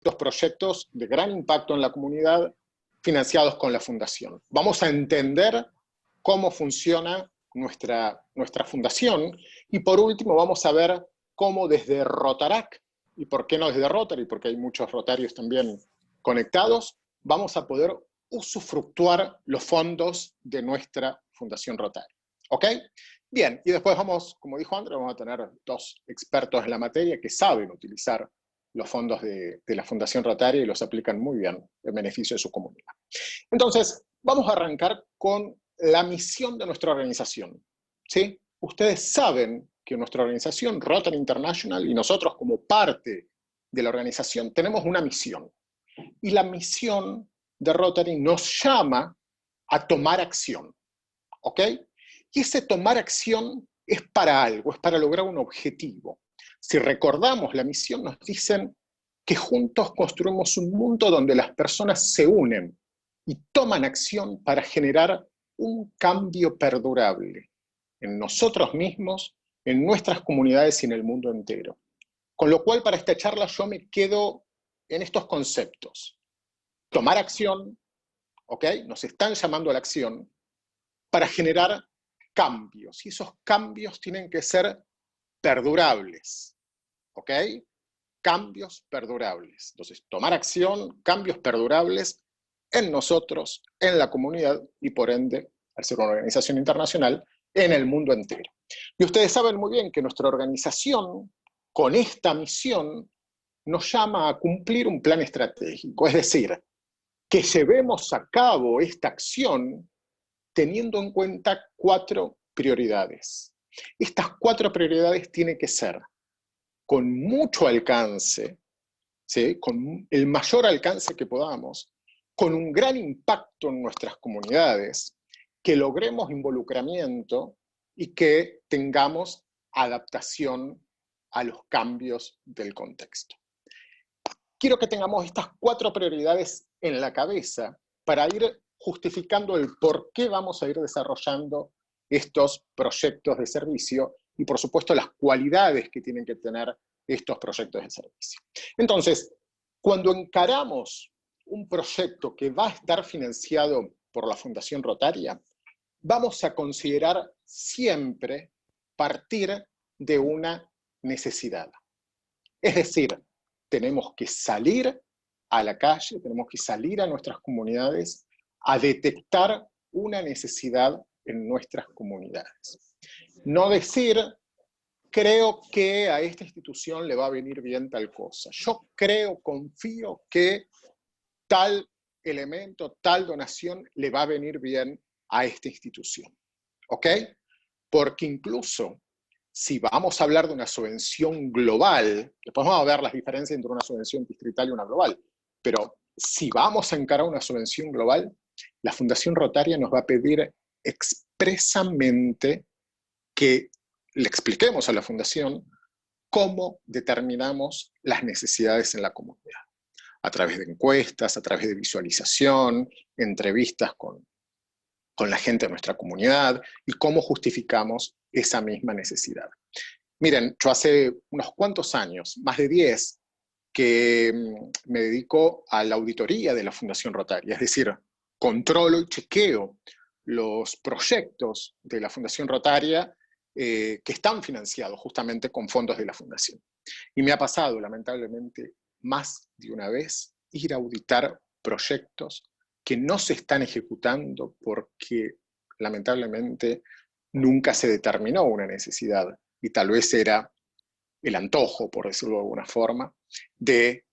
estos proyectos de gran impacto en la comunidad financiados con la fundación. Vamos a entender cómo funciona nuestra fundación y por último vamos a ver cómo desde Rotaract, y por qué no desde Rotary, porque hay muchos rotarios también conectados, vamos a poder usufructuar los fondos de nuestra Fundación Rotary. ¿Ok? Bien, y después vamos, como dijo Andrés, vamos a tener dos expertos en la materia que saben utilizar los fondos de la Fundación Rotary y los aplican muy bien en beneficio de su comunidad. Entonces, vamos a arrancar con la misión de nuestra organización. ¿Sí? Ustedes saben que nuestra organización, Rotary International, y nosotros como parte de la organización, tenemos una misión. Y la misión de Rotary nos llama a tomar acción. ¿Ok? Y ese tomar acción es para algo, es para lograr un objetivo. Si recordamos la misión, nos dicen que juntos construimos un mundo donde las personas se unen y toman acción para generar un cambio perdurable en nosotros mismos, en nuestras comunidades y en el mundo entero. Con lo cual, para esta charla yo me quedo en estos conceptos. Tomar acción, ¿ok? Nos están llamando a la acción para generar cambios, y esos cambios tienen que ser perdurables, ¿ok? Cambios perdurables. Entonces, tomar acción, cambios perdurables en nosotros, en la comunidad, y por ende, al ser una organización internacional, en el mundo entero. Y ustedes saben muy bien que nuestra organización, con esta misión, nos llama a cumplir un plan estratégico, es decir, que llevemos a cabo esta acción teniendo en cuenta 4 prioridades. Estas 4 prioridades tienen que ser con mucho alcance, ¿sí? Con el mayor alcance que podamos, con un gran impacto en nuestras comunidades, que logremos involucramiento y que tengamos adaptación a los cambios del contexto. Quiero que tengamos estas 4 prioridades en la cabeza para ir justificando el por qué vamos a ir desarrollando estos proyectos de servicio y, por supuesto, las cualidades que tienen que tener estos proyectos de servicio. Entonces, cuando encaramos un proyecto que va a estar financiado por la Fundación Rotaria, vamos a considerar siempre partir de una necesidad. Es decir, tenemos que salir a la calle, tenemos que salir a nuestras comunidades a detectar una necesidad en nuestras comunidades. No decir, creo que a esta institución le va a venir bien tal cosa. Yo creo, confío que tal elemento, tal donación le va a venir bien a esta institución. ¿Ok? Porque incluso si vamos a hablar de una subvención global, después vamos a ver las diferencias entre una subvención distrital y una global, pero si vamos a encarar una subvención global, la Fundación Rotaria nos va a pedir expresamente que le expliquemos a la Fundación cómo determinamos las necesidades en la comunidad. A través de encuestas, a través de visualización, entrevistas con la gente de nuestra comunidad y cómo justificamos esa misma necesidad. Miren, yo hace unos cuantos años, más de 10, que me dedico a la auditoría de la Fundación Rotaria, es decir, controlo y chequeo los proyectos de la Fundación Rotaria que están financiados justamente con fondos de la Fundación. Y me ha pasado, lamentablemente, más de una vez ir a auditar proyectos que no se están ejecutando porque, lamentablemente, nunca se determinó una necesidad y tal vez era el antojo, por decirlo de alguna forma, de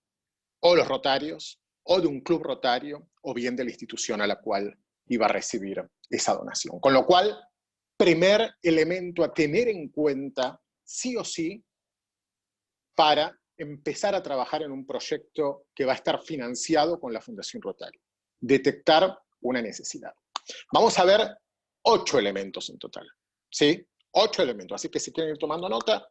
o los rotarios, o de un club rotario, o bien de la institución a la cual iba a recibir esa donación. Con lo cual, primer elemento a tener en cuenta, sí o sí, para empezar a trabajar en un proyecto que va a estar financiado con la Fundación Rotaria. Detectar una necesidad. Vamos a ver 8 elementos en total, ¿sí? 8 elementos, así que si quieren ir tomando nota,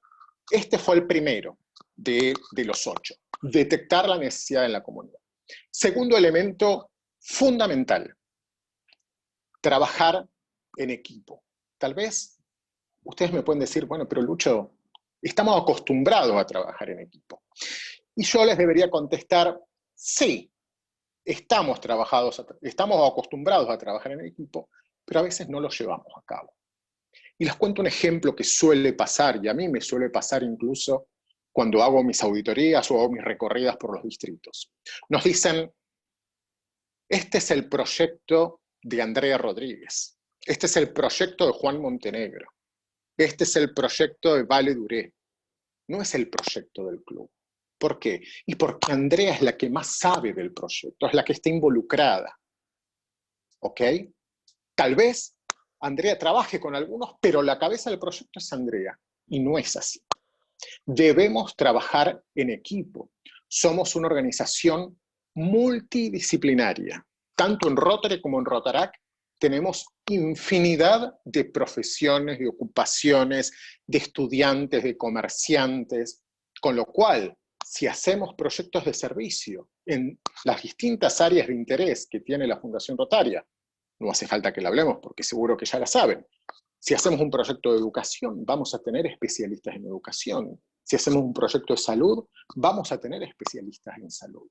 este fue el primero de los 8. Detectar la necesidad en la comunidad. Segundo elemento fundamental, trabajar en equipo. Tal vez ustedes me pueden decir, bueno, pero Lucho, estamos acostumbrados a trabajar en equipo. Y yo les debería contestar, sí, estamos acostumbrados a trabajar en equipo, pero a veces no lo llevamos a cabo. Y les cuento un ejemplo que suele pasar, y a mí me suele pasar incluso cuando hago mis auditorías o hago mis recorridas por los distritos. Nos dicen, este es el proyecto de Andrea Rodríguez, este es el proyecto de Juan Montenegro, este es el proyecto de Vale Duré, no es el proyecto del club. ¿Por qué? Y porque Andrea es la que más sabe del proyecto, es la que está involucrada. ¿Ok? Tal vez Andrea trabaje con algunos, pero la cabeza del proyecto es Andrea, y no es así. Debemos trabajar en equipo. Somos una organización multidisciplinaria. Tanto en Rotary como en Rotaract tenemos infinidad de profesiones, de ocupaciones, de estudiantes, de comerciantes, con lo cual, si hacemos proyectos de servicio en las distintas áreas de interés que tiene la Fundación Rotaria, no hace falta que la hablemos porque seguro que ya la saben. Si hacemos un proyecto de educación, vamos a tener especialistas en educación. Si hacemos un proyecto de salud, vamos a tener especialistas en salud.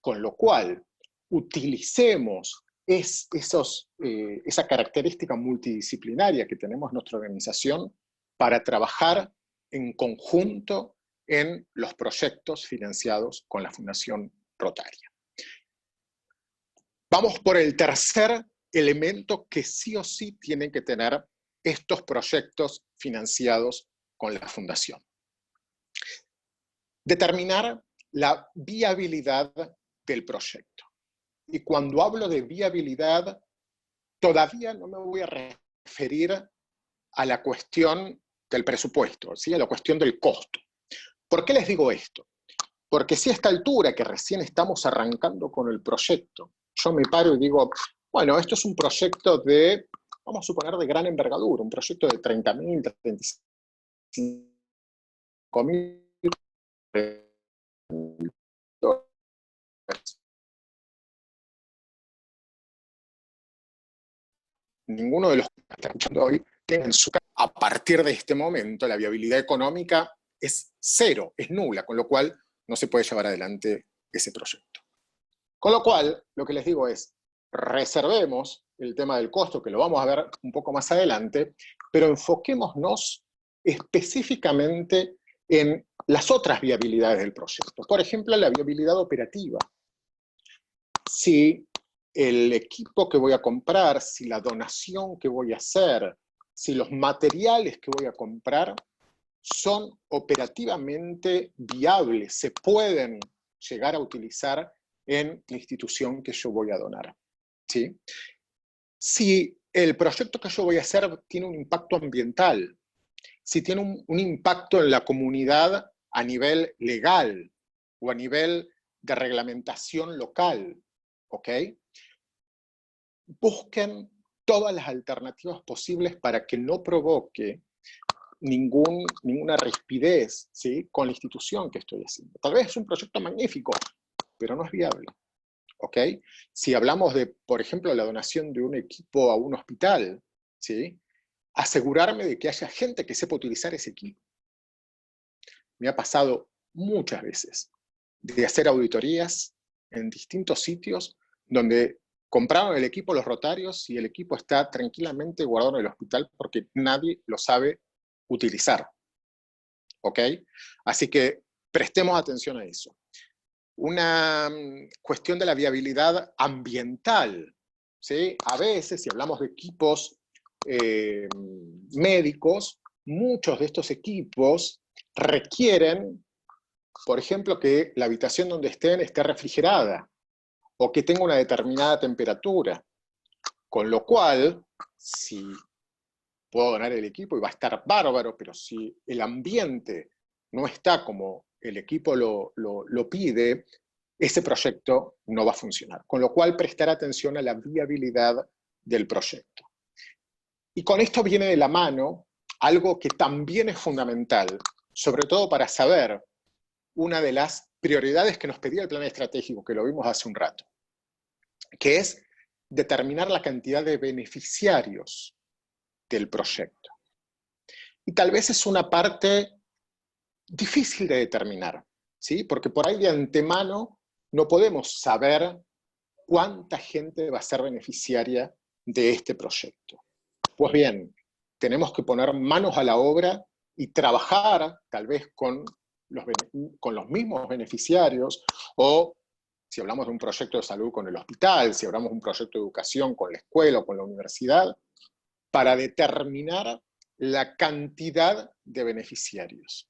Con lo cual, utilicemos esa característica multidisciplinaria que tenemos en nuestra organización para trabajar en conjunto en los proyectos financiados con la Fundación Rotaria. Vamos por el tercer elemento que sí o sí tienen que tener estos proyectos financiados con la Fundación. Determinar la viabilidad del proyecto. Y cuando hablo de viabilidad, todavía no me voy a referir a la cuestión del presupuesto, ¿sí? A la cuestión del costo. ¿Por qué les digo esto? Porque si a esta altura, que recién estamos arrancando con el proyecto, yo me paro y digo, bueno, esto es un proyecto de, vamos a suponer, de gran envergadura, un proyecto de 30.000, 35.000 ninguno de los que están escuchando hoy tiene en su casa. A partir de este momento, la viabilidad económica es cero, es nula, con lo cual no se puede llevar adelante ese proyecto. Con lo cual, lo que les digo es, reservemos el tema del costo, que lo vamos a ver un poco más adelante, pero enfoquémonos específicamente en las otras viabilidades del proyecto. Por ejemplo, la viabilidad operativa. Si el equipo que voy a comprar, si la donación que voy a hacer, si los materiales que voy a comprar son operativamente viables, se pueden llegar a utilizar en la institución que yo voy a donar. ¿Sí? Si el proyecto que yo voy a hacer tiene un impacto ambiental, si tiene un impacto en la comunidad a nivel legal o a nivel de reglamentación local, ¿ok? Busquen todas las alternativas posibles para que no provoque ninguna rispidez, ¿sí? Con la institución que estoy haciendo. Tal vez es un proyecto magnífico, pero no es viable. ¿Ok? Si hablamos de, por ejemplo, la donación de un equipo a un hospital, ¿sí? Asegurarme de que haya gente que sepa utilizar ese equipo. Me ha pasado muchas veces de hacer auditorías en distintos sitios donde compraron el equipo los rotarios y el equipo está tranquilamente guardado en el hospital porque nadie lo sabe utilizar. ¿Ok? Así que prestemos atención a eso. Una cuestión de la viabilidad ambiental, ¿sí? A veces, si hablamos de equipos médicos, muchos de estos equipos requieren, por ejemplo, que la habitación donde estén esté refrigerada, o que tenga una determinada temperatura, con lo cual, si puedo donar el equipo y va a estar bárbaro, pero si el ambiente no está como el equipo lo pide, ese proyecto no va a funcionar. Con lo cual, prestar atención a la viabilidad del proyecto. Y con esto viene de la mano algo que también es fundamental, sobre todo para saber una de las prioridades que nos pedía el plan estratégico, que lo vimos hace un rato, que es determinar la cantidad de beneficiarios del proyecto. Y tal vez es una parte difícil de determinar, ¿sí? Porque por ahí de antemano no podemos saber cuánta gente va a ser beneficiaria de este proyecto. Pues bien, tenemos que poner manos a la obra y trabajar tal vez con los mismos beneficiarios, o si hablamos de un proyecto de salud con el hospital, si hablamos de un proyecto de educación con la escuela o con la universidad, para determinar la cantidad de beneficiarios.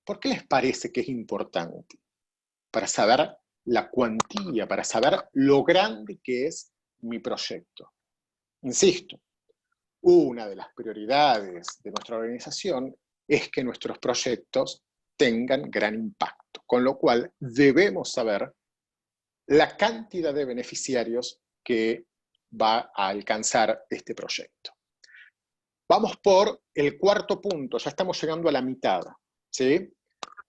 ¿Por qué les parece que es importante? Para saber la cuantía, para saber lo grande que es mi proyecto. Insisto, una de las prioridades de nuestra organización es que nuestros proyectos tengan gran impacto, con lo cual debemos saber la cantidad de beneficiarios que va a alcanzar este proyecto. Vamos por el cuarto punto, ya estamos llegando a la mitad, ¿sí?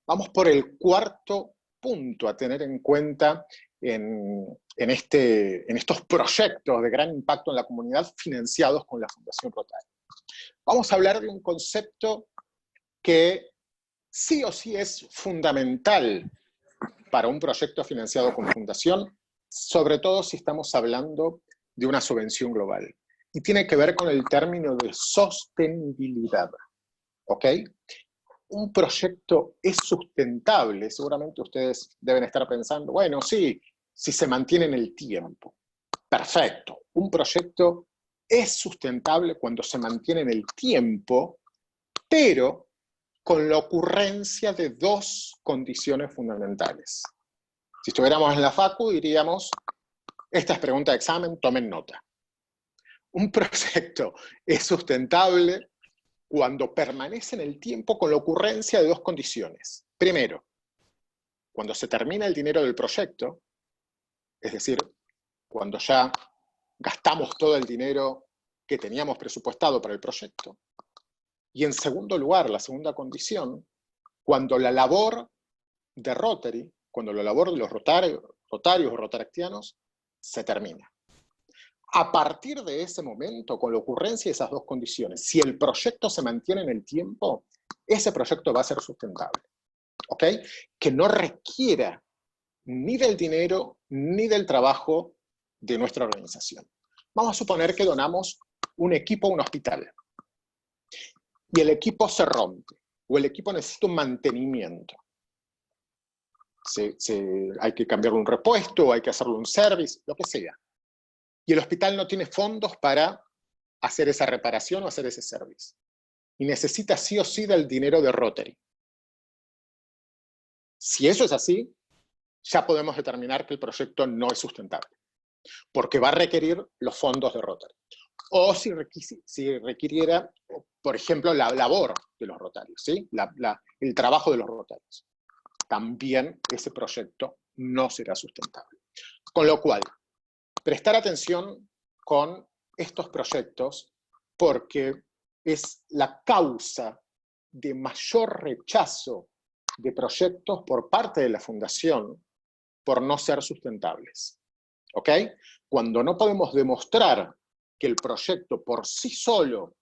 Vamos por el cuarto punto a tener en cuenta en estos proyectos de gran impacto en la comunidad financiados con la Fundación Rotary. Vamos a hablar de un concepto que sí o sí es fundamental para un proyecto financiado con fundación, sobre todo si estamos hablando de una subvención global. Y tiene que ver con el término de sostenibilidad, ¿ok? Un proyecto es sustentable, seguramente ustedes deben estar pensando, bueno, sí, si se mantiene en el tiempo. Perfecto, un proyecto es sustentable cuando se mantiene en el tiempo, pero con la ocurrencia de dos condiciones fundamentales. Si estuviéramos en la facu diríamos, esta es pregunta de examen, tomen nota. Un proyecto es sustentable cuando permanece en el tiempo con la ocurrencia de dos condiciones. Primero, cuando se termina el dinero del proyecto, es decir, cuando ya gastamos todo el dinero que teníamos presupuestado para el proyecto. Y en segundo lugar, la segunda condición, cuando la labor de Rotary, cuando la labor de los rotarios o rotaractianos se termina. A partir de ese momento, con la ocurrencia de esas dos condiciones, si el proyecto se mantiene en el tiempo, ese proyecto va a ser sustentable. ¿Ok? Que no requiera ni del dinero ni del trabajo de nuestra organización. Vamos a suponer que donamos un equipo a un hospital y el equipo se rompe o el equipo necesita un mantenimiento. Hay que cambiarle un repuesto, hay que hacerle un service, lo que sea. Y el hospital no tiene fondos para hacer esa reparación o hacer ese service. Y necesita sí o sí del dinero de Rotary. Si eso es así, ya podemos determinar que el proyecto no es sustentable, porque va a requerir los fondos de Rotary. O si requiriera, por ejemplo, la labor de los rotarios, ¿sí? El trabajo de los rotarios. También ese proyecto no será sustentable. Con lo cual, prestar atención con estos proyectos porque es la causa de mayor rechazo de proyectos por parte de la Fundación por no ser sustentables. ¿Ok? Cuando no podemos demostrar que el proyecto por sí solo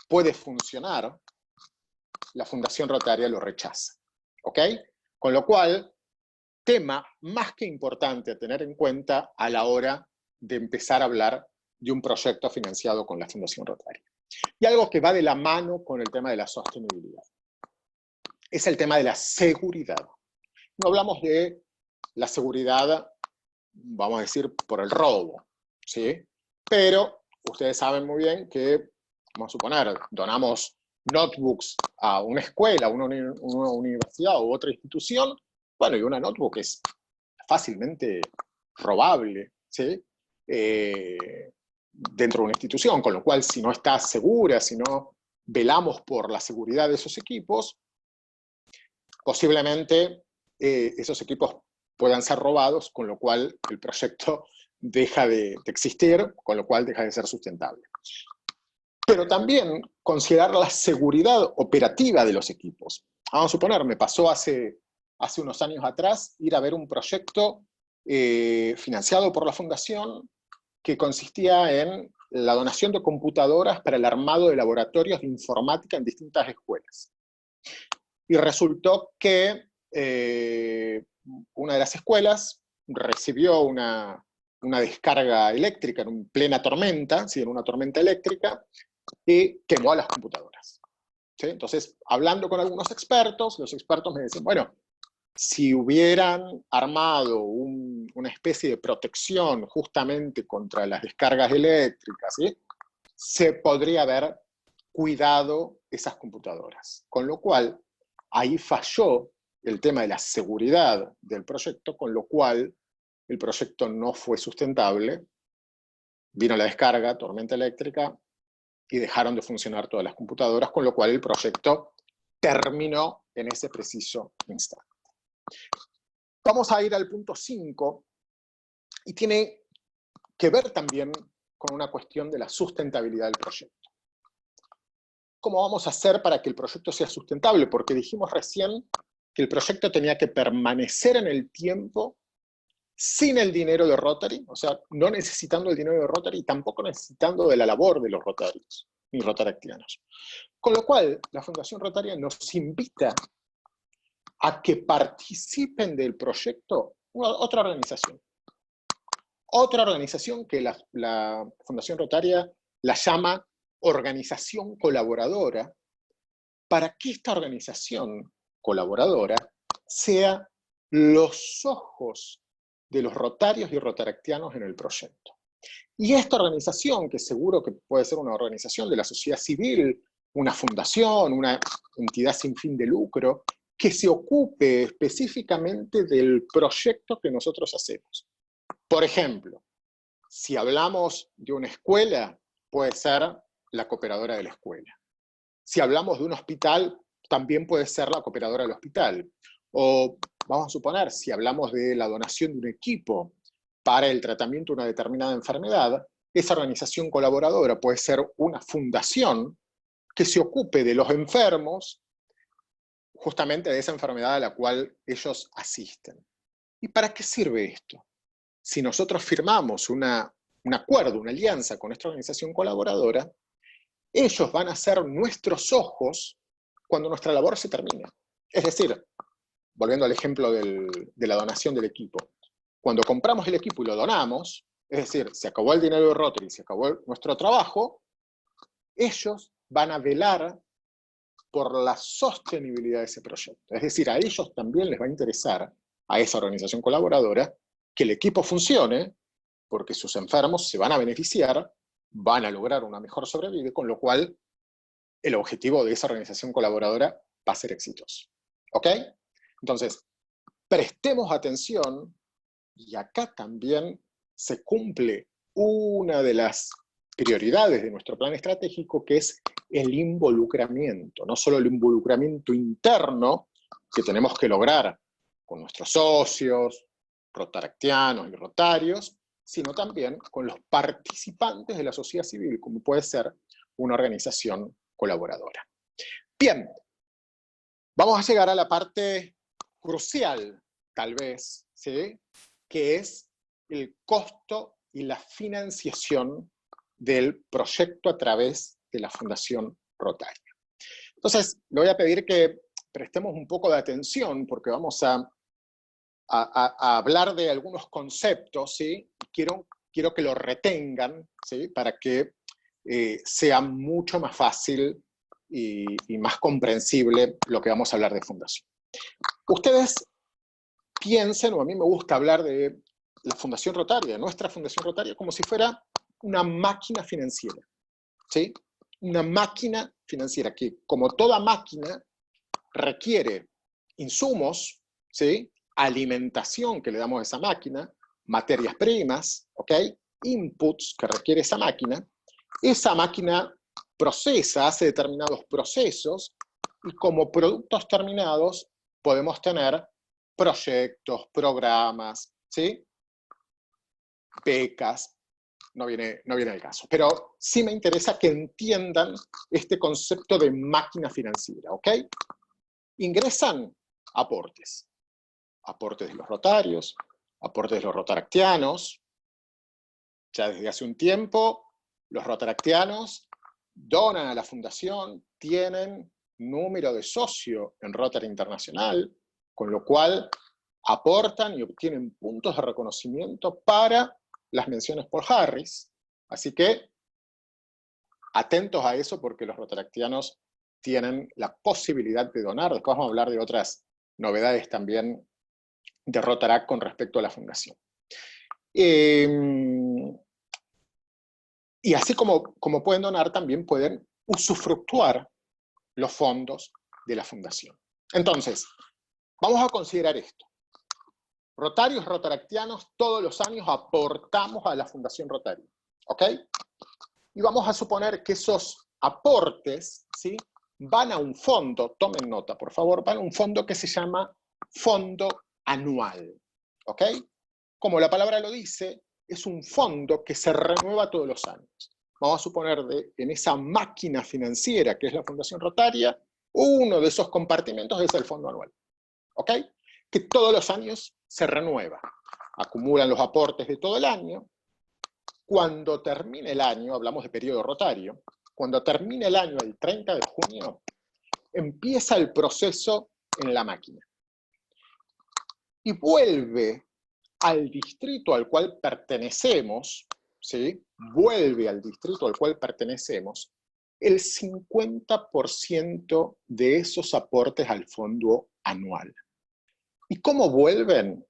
puede funcionar, la Fundación Rotaria lo rechaza. ¿Ok? Con lo cual, tema más que importante a tener en cuenta a la hora de empezar a hablar de un proyecto financiado con la Fundación Rotaria. Y algo que va de la mano con el tema de la sostenibilidad. Es el tema de la seguridad. No hablamos de la seguridad, vamos a decir, por el robo, ¿sí? Pero ustedes saben muy bien que, vamos a suponer, donamos notebooks a una escuela, a una universidad u otra institución, bueno, y una notebook es fácilmente robable, ¿sí? Dentro de una institución, con lo cual si no está segura, si no velamos por la seguridad de esos equipos, posiblemente esos equipos puedan ser robados, con lo cual el proyecto deja de existir, con lo cual deja de ser sustentable. Pero también considerar la seguridad operativa de los equipos. Vamos a suponer, me pasó hace unos años atrás ir a ver un proyecto financiado por la Fundación que consistía en la donación de computadoras para el armado de laboratorios de informática en distintas escuelas. Y resultó que una de las escuelas recibió una descarga eléctrica en plena tormenta, ¿sí? En una tormenta eléctrica, y quemó a las computadoras. ¿Sí? Entonces, hablando con algunos expertos, los expertos me dicen, bueno, si hubieran armado una especie de protección justamente contra las descargas eléctricas, ¿sí? Se podría haber cuidado esas computadoras. Con lo cual, ahí falló el tema de la seguridad del proyecto, con lo cual el proyecto no fue sustentable, vino la descarga, tormenta eléctrica, y dejaron de funcionar todas las computadoras, con lo cual el proyecto terminó en ese preciso instante. Vamos a ir al punto 5, y tiene que ver también con una cuestión de la sustentabilidad del proyecto. ¿Cómo vamos a hacer para que el proyecto sea sustentable? Porque dijimos recién que el proyecto tenía que permanecer en el tiempo sin el dinero de Rotary, o sea, no necesitando el dinero de Rotary y tampoco necesitando de la labor de los rotarios ni rotaractianos. Con lo cual, la Fundación Rotaria nos invita a que participen del proyecto otra organización. Otra organización que la Fundación Rotaria la llama organización colaboradora, para que esta organización colaboradora sea los ojos de los rotarios y rotaractianos en el proyecto. Y esta organización, que seguro que puede ser una organización de la sociedad civil, una fundación, una entidad sin fin de lucro, que se ocupe específicamente del proyecto que nosotros hacemos. Por ejemplo, si hablamos de una escuela, puede ser la cooperadora de la escuela. Si hablamos de un hospital, también puede ser la cooperadora del hospital. O vamos a suponer, si hablamos de la donación de un equipo para el tratamiento de una determinada enfermedad, esa organización colaboradora puede ser una fundación que se ocupe de los enfermos, justamente de esa enfermedad a la cual ellos asisten. ¿Y para qué sirve esto? Si nosotros firmamos un acuerdo, una alianza con nuestra organización colaboradora, ellos van a ser nuestros ojos cuando nuestra labor se termine. Es decir, volviendo al ejemplo de la donación del equipo, cuando compramos el equipo y lo donamos, es decir, se acabó el dinero de Rotary, se acabó nuestro trabajo, ellos van a velar por la sostenibilidad de ese proyecto. Es decir, a ellos también les va a interesar, a esa organización colaboradora, que el equipo funcione, porque sus enfermos se van a beneficiar, van a lograr una mejor sobrevida, con lo cual el objetivo de esa organización colaboradora va a ser exitoso. ¿Ok? Entonces, prestemos atención, y acá también se cumple una de las prioridades de nuestro plan estratégico, que es el involucramiento. No solo el involucramiento interno que tenemos que lograr con nuestros socios, rotaractianos y rotarios, sino también con los participantes de la sociedad civil, como puede ser una organización colaboradora. Bien, vamos a llegar a la parte crucial, tal vez, ¿sí? Que es el costo y la financiación del proyecto a través de la Fundación Rotaria. Entonces, le voy a pedir que prestemos un poco de atención, porque vamos a hablar de algunos conceptos, ¿sí? Quiero que lo retengan, ¿sí? Para que sea mucho más fácil y más comprensible lo que vamos a hablar de fundación. Ustedes piensen, o a mí me gusta hablar de la Fundación Rotaria, nuestra Fundación Rotaria, como si fuera una máquina financiera, ¿sí? Una máquina financiera que, como toda máquina, requiere insumos, ¿sí? Alimentación que le damos a esa máquina, materias primas, ¿ok? Inputs que requiere esa máquina procesa, hace determinados procesos, y como productos terminados podemos tener proyectos, programas, ¿sí? Becas, no viene al caso. Pero sí me interesa que entiendan este concepto de máquina financiera, ¿ok? Ingresan aportes. Aportes de los rotarios, aportes de los rotaractianos. Ya desde hace un tiempo, los rotaractianos donan a la fundación, tienen número de socio en Rotary Internacional, con lo cual aportan y obtienen puntos de reconocimiento para las menciones por Harris. Así que atentos a eso porque los rotaractianos tienen la posibilidad de donar. Después vamos a hablar de otras novedades también de Rotaract con respecto a la fundación. Y así como pueden donar, también pueden usufructuar los fondos de la fundación. Entonces, vamos a considerar esto. Rotarios, rotaractianos, todos los años aportamos a la Fundación Rotario, ¿ok? Y vamos a suponer que esos aportes, ¿sí?, van a un fondo, tomen nota, por favor, van a un fondo que se llama fondo anual, ¿ok? Como la palabra lo dice, es un fondo que se renueva todos los años. Vamos a suponer en esa máquina financiera que es la Fundación Rotaria, uno de esos compartimentos es el fondo anual, ¿ok? Que todos los años se renueva. Acumulan los aportes de todo el año. Cuando termine el año, hablamos de periodo rotario, cuando termine el año, el 30 de junio, empieza el proceso en la máquina. Y vuelve al distrito al cual pertenecemos, ¿sí? Vuelve al distrito al cual pertenecemos el 50% de esos aportes al fondo anual. ¿Y cómo vuelven?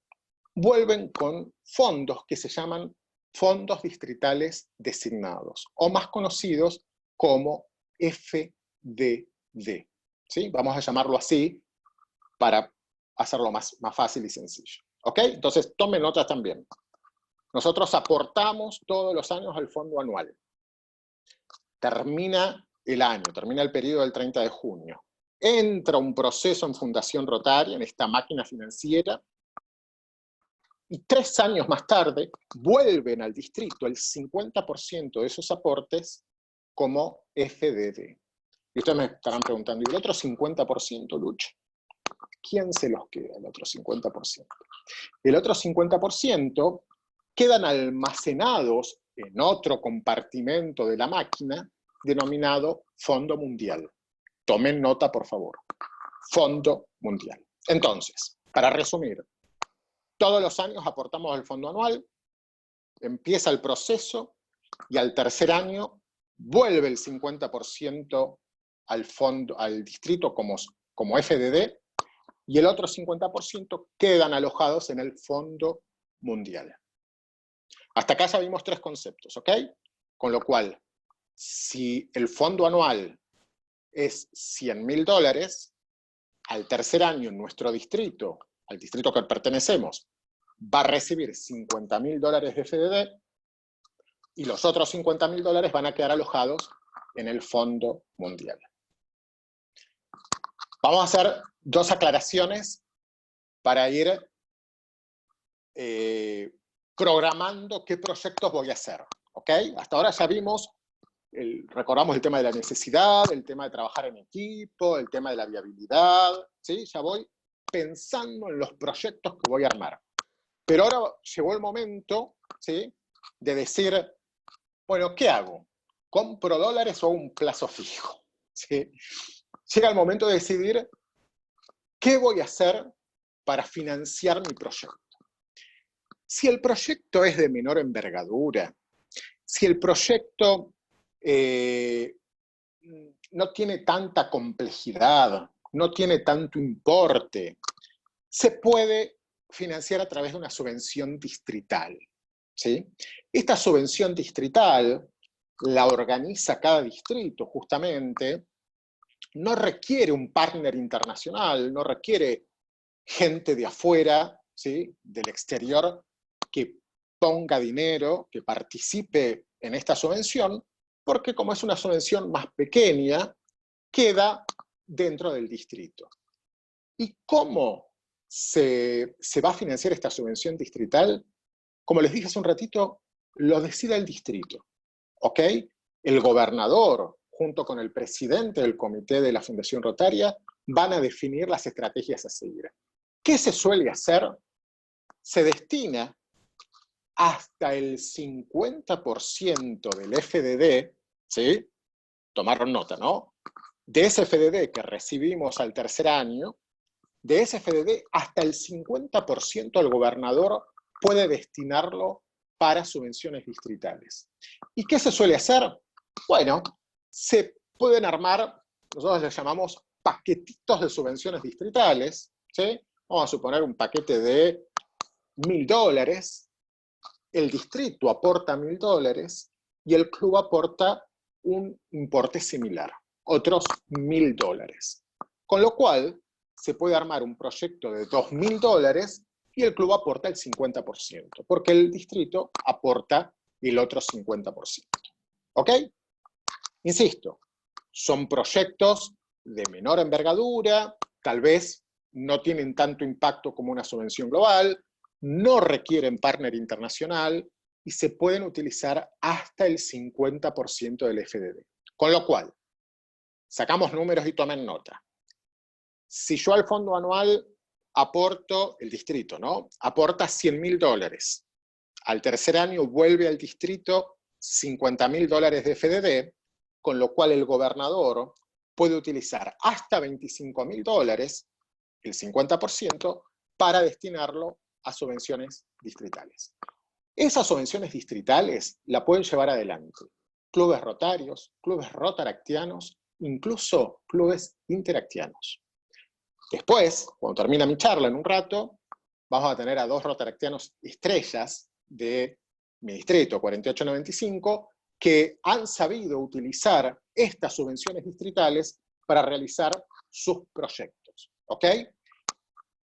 Vuelven con fondos que se llaman fondos distritales designados, o más conocidos como FDD, ¿sí? Vamos a llamarlo así para hacerlo más fácil y sencillo, ¿ok? Entonces, tomen notas también. Nosotros aportamos todos los años al fondo anual. Termina el año, termina el periodo del 30 de junio. Entra un proceso en Fundación Rotaria, en esta máquina financiera, y 3 años más tarde vuelven al distrito el 50% de esos aportes como FDD. Y ustedes me estarán preguntando, ¿y el otro 50%, Lucho? ¿Quién se los queda, el otro 50%? El otro 50% quedan almacenados en otro compartimento de la máquina denominado Fondo Mundial. Tomen nota, por favor. Fondo Mundial. Entonces, para resumir, todos los años aportamos al fondo anual, empieza el proceso y al tercer año vuelve el 50% al distrito como FDD y el otro 50% quedan alojados en el Fondo Mundial. Hasta acá ya vimos 3 conceptos, ¿ok? Con lo cual, si el fondo anual es $100.000, al tercer año en nuestro distrito, al distrito que pertenecemos, va a recibir $50.000 de FDD y los otros $50.000 van a quedar alojados en el Fondo Mundial. Vamos a hacer 2 aclaraciones para ir programando qué proyectos voy a hacer, ¿ok? Hasta ahora ya vimos, recordamos el tema de la necesidad, el tema de trabajar en equipo, el tema de la viabilidad, ¿sí? Ya voy pensando en los proyectos que voy a armar. Pero ahora llegó el momento, ¿sí?, de decir, bueno, ¿qué hago? ¿Compro dólares o un plazo fijo? ¿Sí? Llega el momento de decidir qué voy a hacer para financiar mi proyecto. Si el proyecto es de menor envergadura, si el proyecto no tiene tanta complejidad, no tiene tanto importe, se puede financiar a través de una subvención distrital, ¿sí? Esta subvención distrital la organiza cada distrito, justamente, no requiere un partner internacional, no requiere gente de afuera, ¿sí?, del exterior, que ponga dinero, que participe en esta subvención, porque como es una subvención más pequeña, queda dentro del distrito. ¿Y cómo se va a financiar esta subvención distrital? Como les dije hace un ratito, lo decide el distrito, ¿ok? El gobernador, junto con el presidente del comité de la Fundación Rotaria, van a definir las estrategias a seguir. ¿Qué se suele hacer? Se destina hasta el 50% del FDD, ¿sí? Tomaron nota, ¿no? De ese FDD que recibimos al tercer año, de ese FDD, hasta el 50% el gobernador puede destinarlo para subvenciones distritales. ¿Y qué se suele hacer? Bueno, se pueden armar, nosotros les llamamos paquetitos de subvenciones distritales, ¿sí? Vamos a suponer un paquete de $1000, el distrito aporta $1000 y el club aporta un importe similar, otros $1000. Con lo cual, se puede armar un proyecto de $2000 y el club aporta el 50%, porque el distrito aporta el otro 50%. ¿Ok? Insisto, son proyectos de menor envergadura, tal vez no tienen tanto impacto como una subvención global, no requieren partner internacional y se pueden utilizar hasta el 50% del FDD. Con lo cual, sacamos números y tomen nota. Si yo al fondo anual aporto, el distrito, ¿no? Aporta $100.000. Al tercer año vuelve al distrito $50.000 de FDD, con lo cual el gobernador puede utilizar hasta $25.000, el 50%, para destinarlo a subvenciones distritales. Esas subvenciones distritales la pueden llevar adelante clubes rotarios, clubes rotaractianos, incluso clubes interactianos. Después, cuando termina mi charla en un rato, vamos a tener a 2 rotaractianos estrellas de mi distrito 4895, que han sabido utilizar estas subvenciones distritales para realizar sus proyectos. ¿Ok?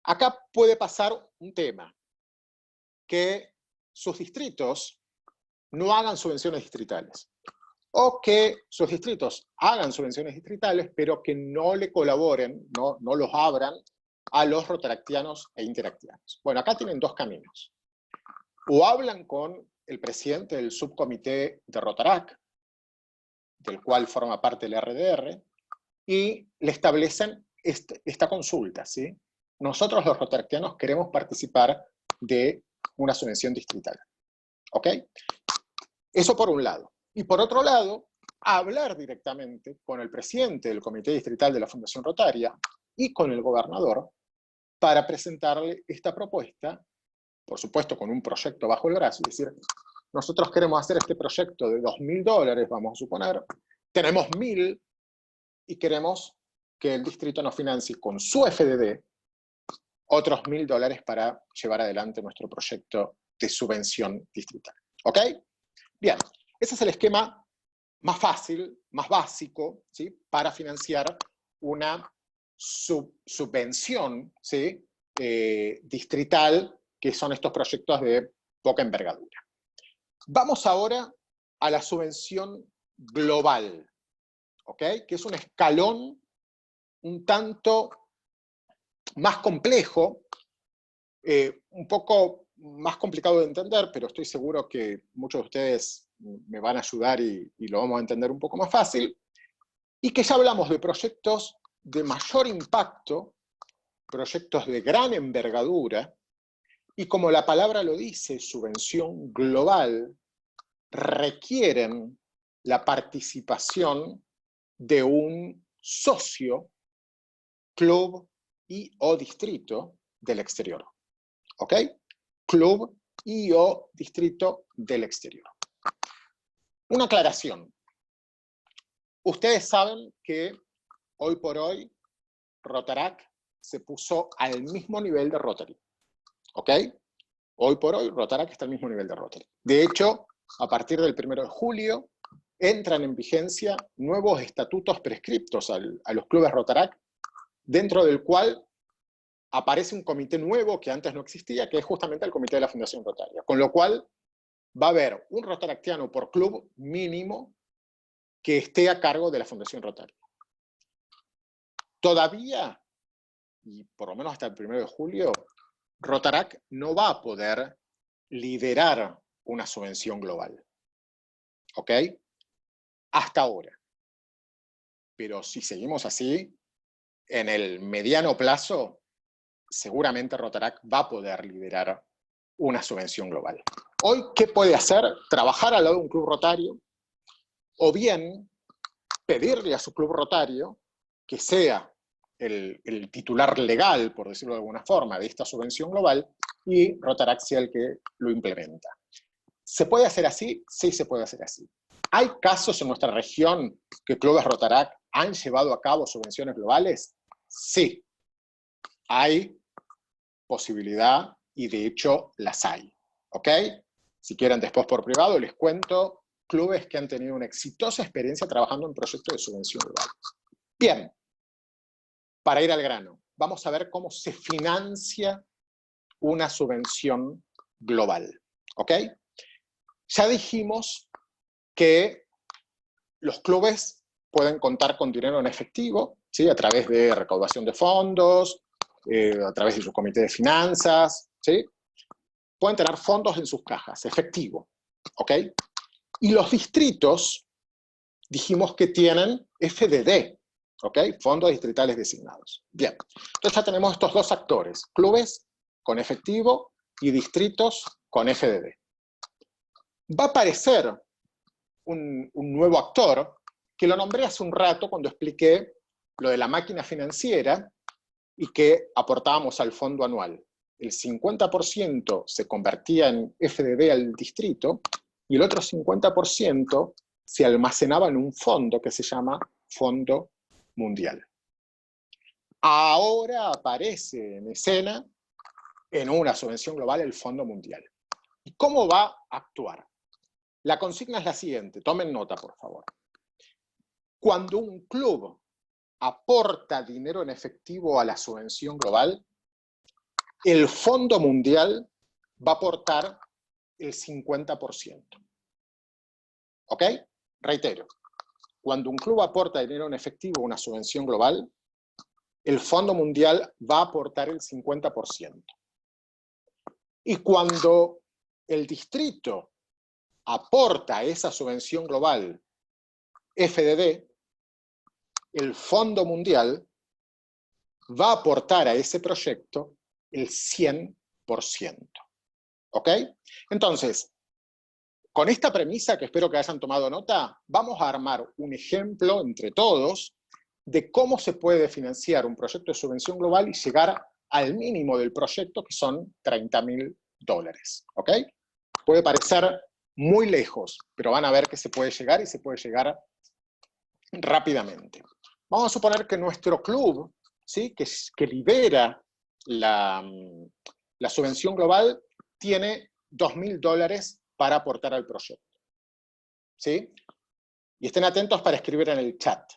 Acá puede pasar un tema, que sus distritos no hagan subvenciones distritales, o que sus distritos hagan subvenciones distritales, pero que no le colaboren, no los abran a los rotaractianos e interactianos. Bueno, acá tienen 2 caminos. O hablan con el presidente del subcomité de Rotarac, del cual forma parte el RDR, y le establecen esta consulta, ¿sí? Nosotros los rotaractianos queremos participar de una subvención distrital. ¿Ok? Eso por un lado. Y por otro lado, hablar directamente con el presidente del Comité Distrital de la Fundación Rotaria y con el gobernador para presentarle esta propuesta, por supuesto con un proyecto bajo el brazo, es decir, nosotros queremos hacer este proyecto de $2000, vamos a suponer, tenemos 1000 y queremos que el distrito nos financie con su FDD otros $1000 para llevar adelante nuestro proyecto de subvención distrital. ¿Ok? Bien, ese es el esquema más fácil, más básico, ¿sí? Para financiar una subvención, ¿sí? Distrital, que son estos proyectos de poca envergadura. Vamos ahora a la subvención global, ¿ok? Que es un escalón un tanto más complejo, un poco más complicado de entender, pero estoy seguro que muchos de ustedes me van a ayudar y lo vamos a entender un poco más fácil, y que ya hablamos de proyectos de mayor impacto, proyectos de gran envergadura, y como la palabra lo dice, subvención global, requieren la participación de un socio, club y o distrito del exterior. ¿Ok? Club y o distrito del exterior. Una aclaración. Ustedes saben que hoy por hoy Rotarac se puso al mismo nivel de Rotary. ¿Ok? Hoy por hoy Rotarac está al mismo nivel de Rotary. De hecho, a partir del 1 de julio entran en vigencia nuevos estatutos prescriptos a los clubes Rotarac, dentro del cual aparece un comité nuevo que antes no existía, que es justamente el comité de la Fundación Rotaria. Con lo cual, va a haber un rotaractiano por club mínimo que esté a cargo de la Fundación Rotaria. Todavía, y por lo menos hasta el 1 de julio, Rotarac no va a poder liderar una subvención global. ¿Ok? Hasta ahora. Pero si seguimos así, en el mediano plazo, seguramente Rotarac va a poder liderar una subvención global. Hoy, ¿qué puede hacer? Trabajar al lado de un club rotario, o bien pedirle a su club rotario que sea el titular legal, por decirlo de alguna forma, de esta subvención global, y Rotaract sea el que lo implementa. ¿Se puede hacer así? Sí, se puede hacer así. ¿Hay casos en nuestra región que clubes Rotaract han llevado a cabo subvenciones globales? Sí. Hay posibilidad y de hecho las hay. ¿Ok? Si quieren después por privado les cuento clubes que han tenido una exitosa experiencia trabajando en proyectos de subvención global. Bien. Para ir al grano, vamos a ver cómo se financia una subvención global. ¿Ok? Ya dijimos que los clubes pueden contar con dinero en efectivo, ¿sí? A través de recaudación de fondos, a través de su comité de finanzas, ¿sí? Pueden tener fondos en sus cajas, efectivo. ¿Ok? Y los distritos, dijimos que tienen FDD, ¿ok? Fondos distritales designados. Bien, entonces ya tenemos estos dos actores, clubes con efectivo y distritos con FDD. Va a aparecer un nuevo actor, que lo nombré hace un rato cuando expliqué lo de la máquina financiera y que aportábamos al fondo anual. El 50% se convertía en FDD al distrito y el otro 50% se almacenaba en un fondo que se llama Fondo Mundial. Ahora aparece en escena, en una subvención global, el Fondo Mundial. ¿Y cómo va a actuar? La consigna es la siguiente, tomen nota, por favor. Cuando un club aporta dinero en efectivo a la subvención global, el Fondo Mundial va a aportar el 50%. ¿Ok? Reitero, cuando un club aporta dinero en efectivo a una subvención global, el Fondo Mundial va a aportar el 50%. Y cuando el distrito aporta a esa subvención global FDD, el Fondo Mundial va a aportar a ese proyecto el 100%. ¿Ok? Entonces, con esta premisa, que espero que hayan tomado nota, vamos a armar un ejemplo entre todos de cómo se puede financiar un proyecto de subvención global y llegar al mínimo del proyecto, que son $30.000. ¿Ok? Puede parecer muy lejos, pero van a ver que se puede llegar y se puede llegar rápidamente. Vamos a suponer que nuestro club, ¿sí? que libera la subvención global, tiene $2.000 para aportar al proyecto. ¿Sí? Y estén atentos para escribir en el chat.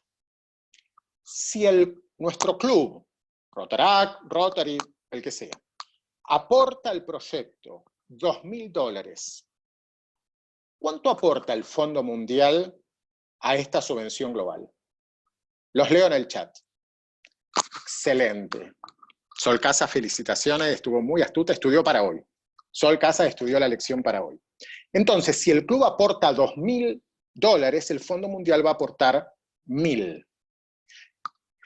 Si nuestro club, Rotaract, Rotary, el que sea, aporta al proyecto $2.000, ¿cuánto aporta el Fondo Mundial a esta subvención global? Los leo en el chat. Excelente. Sol Casa, felicitaciones, estuvo muy astuta, estudió para hoy. Sol Casa estudió la lección para hoy. Entonces, si el club aporta $2.000, el Fondo Mundial va a aportar 1.000.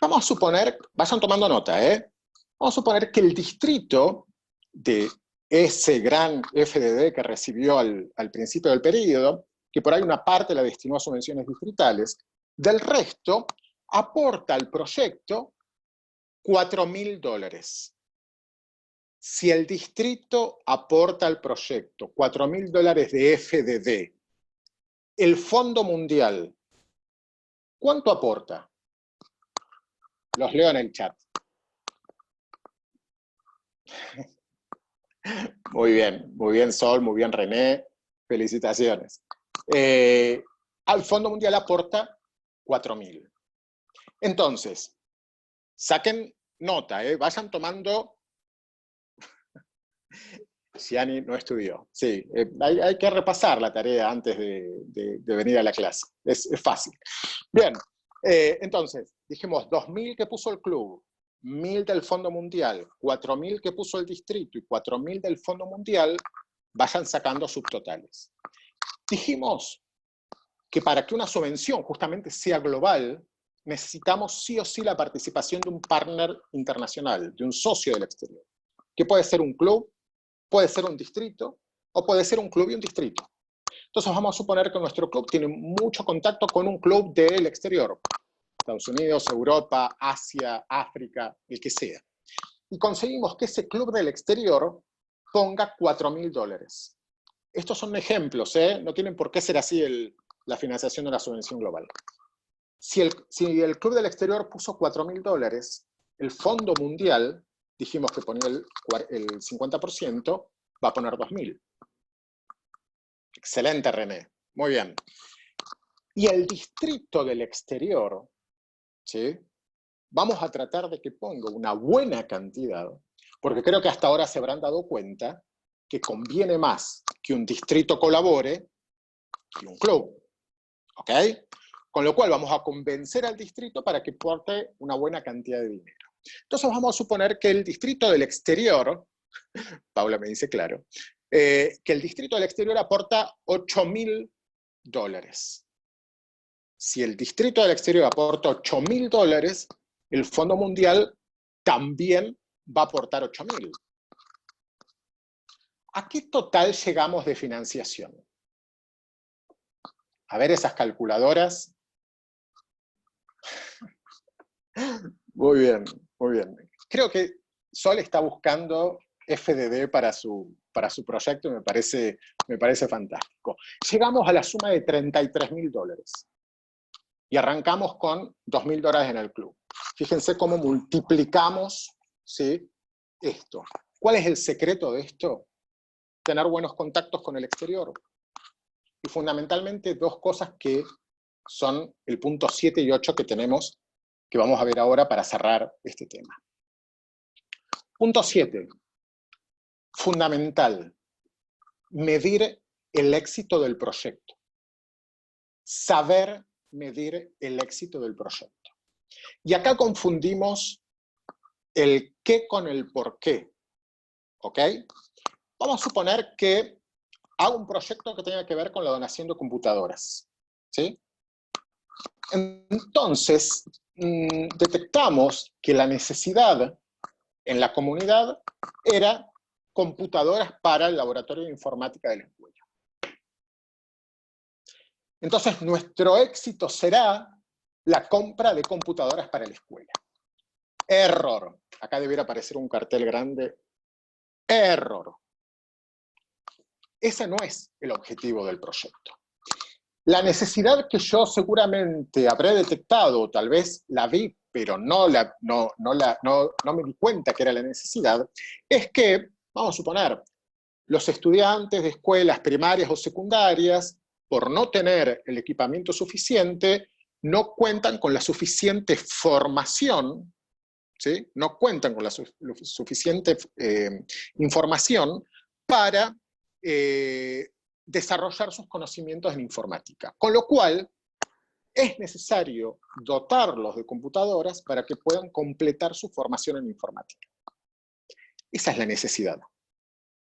Vamos a suponer, vayan tomando nota, vamos a suponer que el distrito de ese gran FDD que recibió al principio del periodo, que por ahí una parte la destinó a subvenciones distritales, del resto aporta al proyecto $4.000. Si el distrito aporta al proyecto $4.000 de FDD, el Fondo Mundial, ¿cuánto aporta? Los leo en el chat. Muy bien Sol, muy bien René, felicitaciones. Al Fondo Mundial aporta 4.000. Entonces, saquen nota, vayan tomando. Gianni no estudió. Sí, hay que repasar la tarea antes de venir a la clase. Es fácil. Bien, entonces, dijimos 2.000 que puso el club, 1.000 del Fondo Mundial, 4.000 que puso el distrito y 4.000 del Fondo Mundial, vayan sacando subtotales. Dijimos que para que una subvención justamente sea global, necesitamos sí o sí la participación de un partner internacional, de un socio del exterior, que puede ser un club, puede ser un distrito, o puede ser un club y un distrito. Entonces vamos a suponer que nuestro club tiene mucho contacto con un club del exterior. Estados Unidos, Europa, Asia, África, el que sea. Y conseguimos que ese club del exterior ponga $4.000. Estos son ejemplos, no tienen por qué ser así la financiación de una subvención global. Si el club del exterior puso $4.000, el Fondo Mundial, dijimos que ponía el 50%, va a poner 2.000. Excelente, René. Muy bien. Y el distrito del exterior, ¿sí? Vamos a tratar de que ponga una buena cantidad, porque creo que hasta ahora se habrán dado cuenta que conviene más que un distrito colabore que un club. ¿Ok? Con lo cual vamos a convencer al distrito para que aporte una buena cantidad de dinero. Entonces vamos a suponer que el distrito del exterior, Paula me dice claro, que el distrito del exterior aporta $8.000. Si el distrito del exterior aporta $8.000, el Fondo Mundial también va a aportar 8.000. ¿A qué total llegamos de financiación? A ver esas calculadoras. Muy bien, muy bien. Creo que Sol está buscando FDD para su proyecto y me parece fantástico. Llegamos a la suma de $33.000 y arrancamos con $2.000 en el club. Fíjense cómo multiplicamos, ¿sí?, esto. ¿Cuál es el secreto de esto? Tener buenos contactos con el exterior. Y fundamentalmente dos cosas que son el punto 7 y 8 que tenemos, que vamos a ver ahora para cerrar este tema. Punto 7. Fundamental. Medir el éxito del proyecto. Saber medir el éxito del proyecto. Y acá confundimos el qué con el por qué. ¿Ok? Vamos a suponer que hago un proyecto que tenga que ver con la donación de computadoras. ¿Sí? Entonces, detectamos que la necesidad en la comunidad era computadoras para el laboratorio de informática de la escuela. Entonces, nuestro éxito será la compra de computadoras para la escuela. Error. Acá debiera aparecer un cartel grande. Error. Ese no es el objetivo del proyecto. La necesidad que yo seguramente habré detectado, o tal vez la vi, pero no me di cuenta que era la necesidad, es que, vamos a suponer, los estudiantes de escuelas primarias o secundarias, por no tener el equipamiento suficiente, no cuentan con la suficiente formación, ¿sí? No cuentan con la suficiente información para desarrollar sus conocimientos en informática. Con lo cual, es necesario dotarlos de computadoras para que puedan completar su formación en informática. Esa es la necesidad.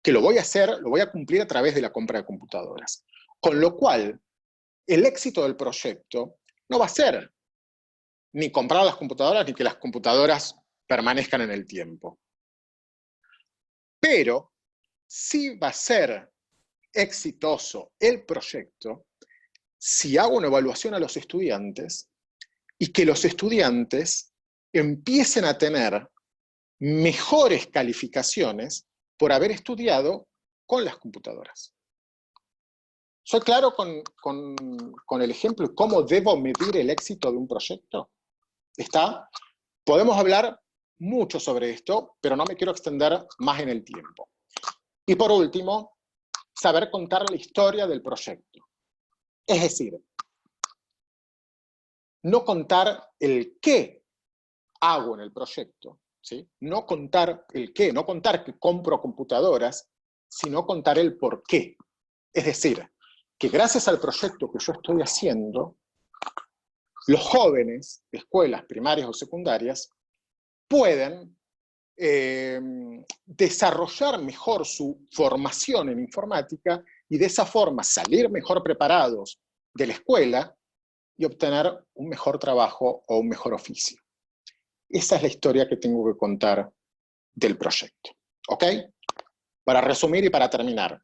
Que lo voy a cumplir a través de la compra de computadoras. Con lo cual, el éxito del proyecto no va a ser ni comprar las computadoras ni que las computadoras permanezcan en el tiempo. Pero sí va a ser exitoso el proyecto si hago una evaluación a los estudiantes y que los estudiantes empiecen a tener mejores calificaciones por haber estudiado con las computadoras. ¿Soy claro con el ejemplo de cómo debo medir el éxito de un proyecto? ¿Está? Podemos hablar mucho sobre esto, pero no me quiero extender más en el tiempo. Y por último, saber contar la historia del proyecto. Es decir, no contar el qué hago en el proyecto, ¿sí? No contar el qué, no contar que compro computadoras, sino contar el por qué. Es decir, que gracias al proyecto que yo estoy haciendo, los jóvenes de escuelas primarias o secundarias pueden desarrollar mejor su formación en informática y de esa forma salir mejor preparados de la escuela y obtener un mejor trabajo o un mejor oficio. Esa es la historia que tengo que contar del proyecto. ¿Ok? Para resumir y para terminar.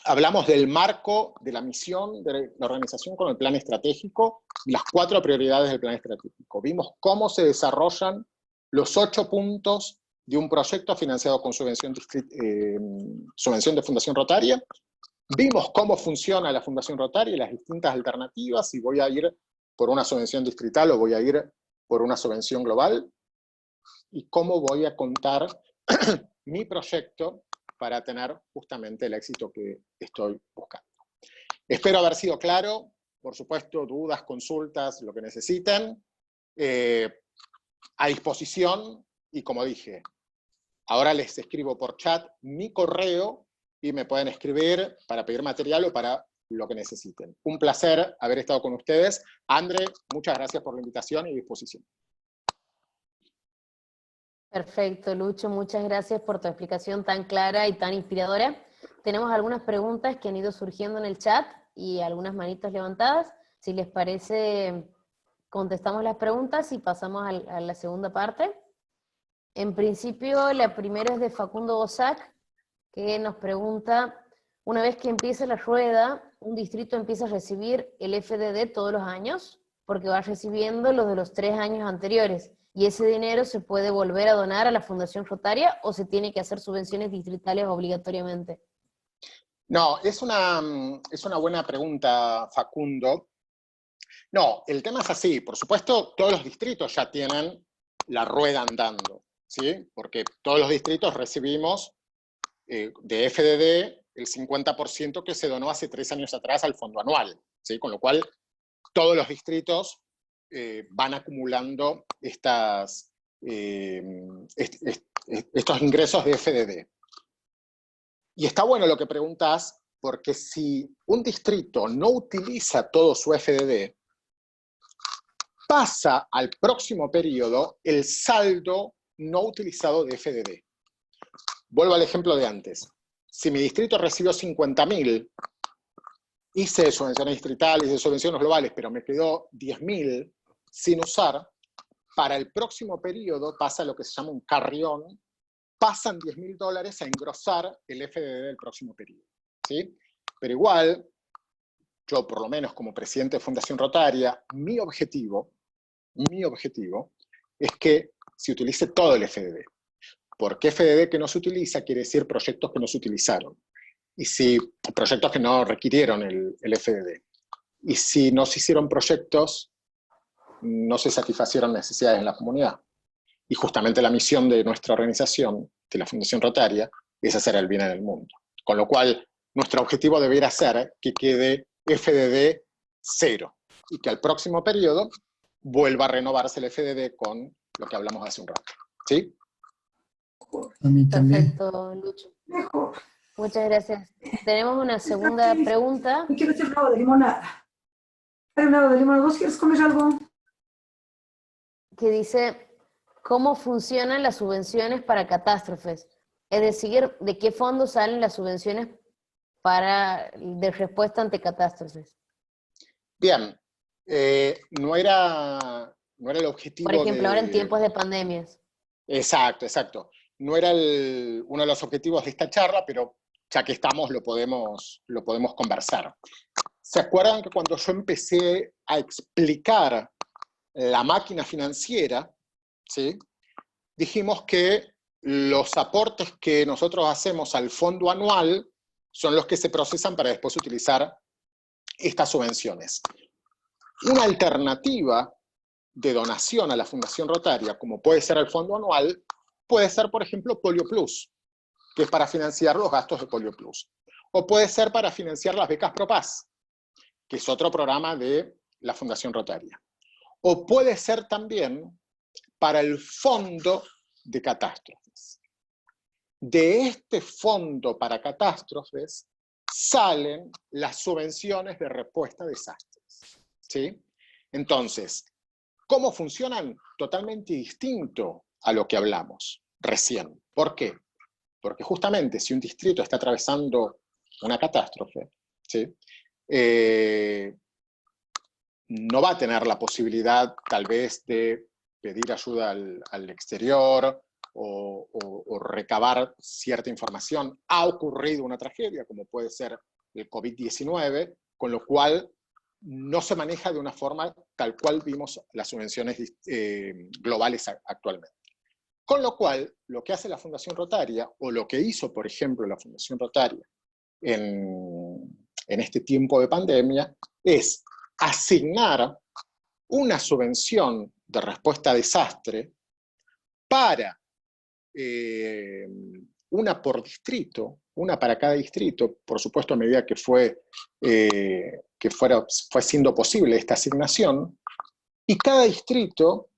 hablamos del marco de la misión de la organización con el plan estratégico y las 4 prioridades del plan estratégico. Vimos cómo se desarrollan los 8 puntos de un proyecto financiado con subvención de Fundación Rotaria. Vimos cómo funciona la Fundación Rotaria y las distintas alternativas, si voy a ir por una subvención distrital o voy a ir por una subvención global, y cómo voy a contar mi proyecto para tener justamente el éxito que estoy buscando. Espero haber sido claro. Por supuesto, dudas, consultas, lo que necesiten, a disposición, y como dije, ahora les escribo por chat mi correo y me pueden escribir para pedir material o para lo que necesiten. Un placer haber estado con ustedes. André, muchas gracias por la invitación y disposición. Perfecto, Lucho, muchas gracias por tu explicación tan clara y tan inspiradora. Tenemos algunas preguntas que han ido surgiendo en el chat y algunas manitos levantadas. Si les parece, contestamos las preguntas y pasamos a la segunda parte. En principio, la primera es de Facundo Bosac, que nos pregunta, una vez que empiece la rueda, ¿un distrito empieza a recibir el FDD todos los años? Porque va recibiendo los de los 3 años anteriores. ¿Y ese dinero se puede volver a donar a la Fundación Rotaria o se tiene que hacer subvenciones distritales obligatoriamente? No, es una buena pregunta, Facundo. No, el tema es así. Por supuesto, todos los distritos ya tienen la rueda andando, ¿sí? Porque todos los distritos recibimos de FDD el 50% que se donó hace 3 años atrás al fondo anual, ¿sí? Con lo cual, todos los distritos van acumulando estos ingresos de FDD. Y está bueno lo que preguntás, porque si un distrito no utiliza todo su FDD, pasa al próximo periodo el saldo no utilizado de FDD. Vuelvo al ejemplo de antes. Si mi distrito recibió 50.000, hice subvenciones distritales, hice subvenciones globales, pero me quedó 10.000 sin usar, para el próximo periodo pasa lo que se llama un carrión, pasan $10.000 a engrosar el FDD del próximo periodo, ¿sí? Pero igual, yo por lo menos como presidente de Fundación Rotaria, mi objetivo es que se utilice todo el FDD. Porque FDD que no se utiliza quiere decir proyectos que no se utilizaron. Y si proyectos que no requirieron el FDD. Y si no se hicieron proyectos, no se satisfacieron necesidades en la comunidad. Y justamente la misión de nuestra organización, de la Fundación Rotaria, es hacer el bien en el mundo. Con lo cual, nuestro objetivo debería ser que quede FDD 0. Y que al próximo periodo vuelva a renovarse el FDD con lo que hablamos hace un rato. ¿Sí? A mí también. Perfecto, Lucho. Muchas gracias. Tenemos una segunda pregunta. Yo quiero hacer un helado de limonada. Hay un helado de limonada. ¿Vos quieres comer algo? Que dice, ¿cómo funcionan las subvenciones para catástrofes? Es decir, ¿de qué fondo salen las subvenciones de respuesta ante catástrofes? Bien, no era el objetivo. Por ejemplo, ahora en tiempos de pandemias. Exacto, exacto. No era uno de los objetivos de esta charla, pero ya que estamos lo podemos conversar. ¿Se acuerdan que cuando yo empecé a explicar la máquina financiera, ¿sí? Dijimos que los aportes que nosotros hacemos al fondo anual son los que se procesan para después utilizar estas subvenciones? Una alternativa de donación a la Fundación Rotaria, como puede ser el fondo anual, puede ser, por ejemplo, Polio Plus, que es para financiar los gastos de Polio Plus. O puede ser para financiar las becas ProPaz, que es otro programa de la Fundación Rotaria. O puede ser también para el fondo de catástrofes. De este fondo para catástrofes salen las subvenciones de respuesta a desastres, ¿sí? Entonces, ¿cómo funcionan? Totalmente distinto a lo que hablamos recién. ¿Por qué? Porque justamente si un distrito está atravesando una catástrofe, ¿sí? No va a tener la posibilidad tal vez de pedir ayuda al exterior o recabar cierta información. Ha ocurrido una tragedia, como puede ser el COVID-19, con lo cual no se maneja de una forma tal cual vimos las subvenciones globales actualmente. Con lo cual, lo que hace la Fundación Rotaria, o lo que hizo, por ejemplo, la Fundación Rotaria en este tiempo de pandemia, es asignar una subvención de respuesta a desastre para una por distrito, una para cada distrito, por supuesto a medida que fue siendo posible esta asignación, y cada distrito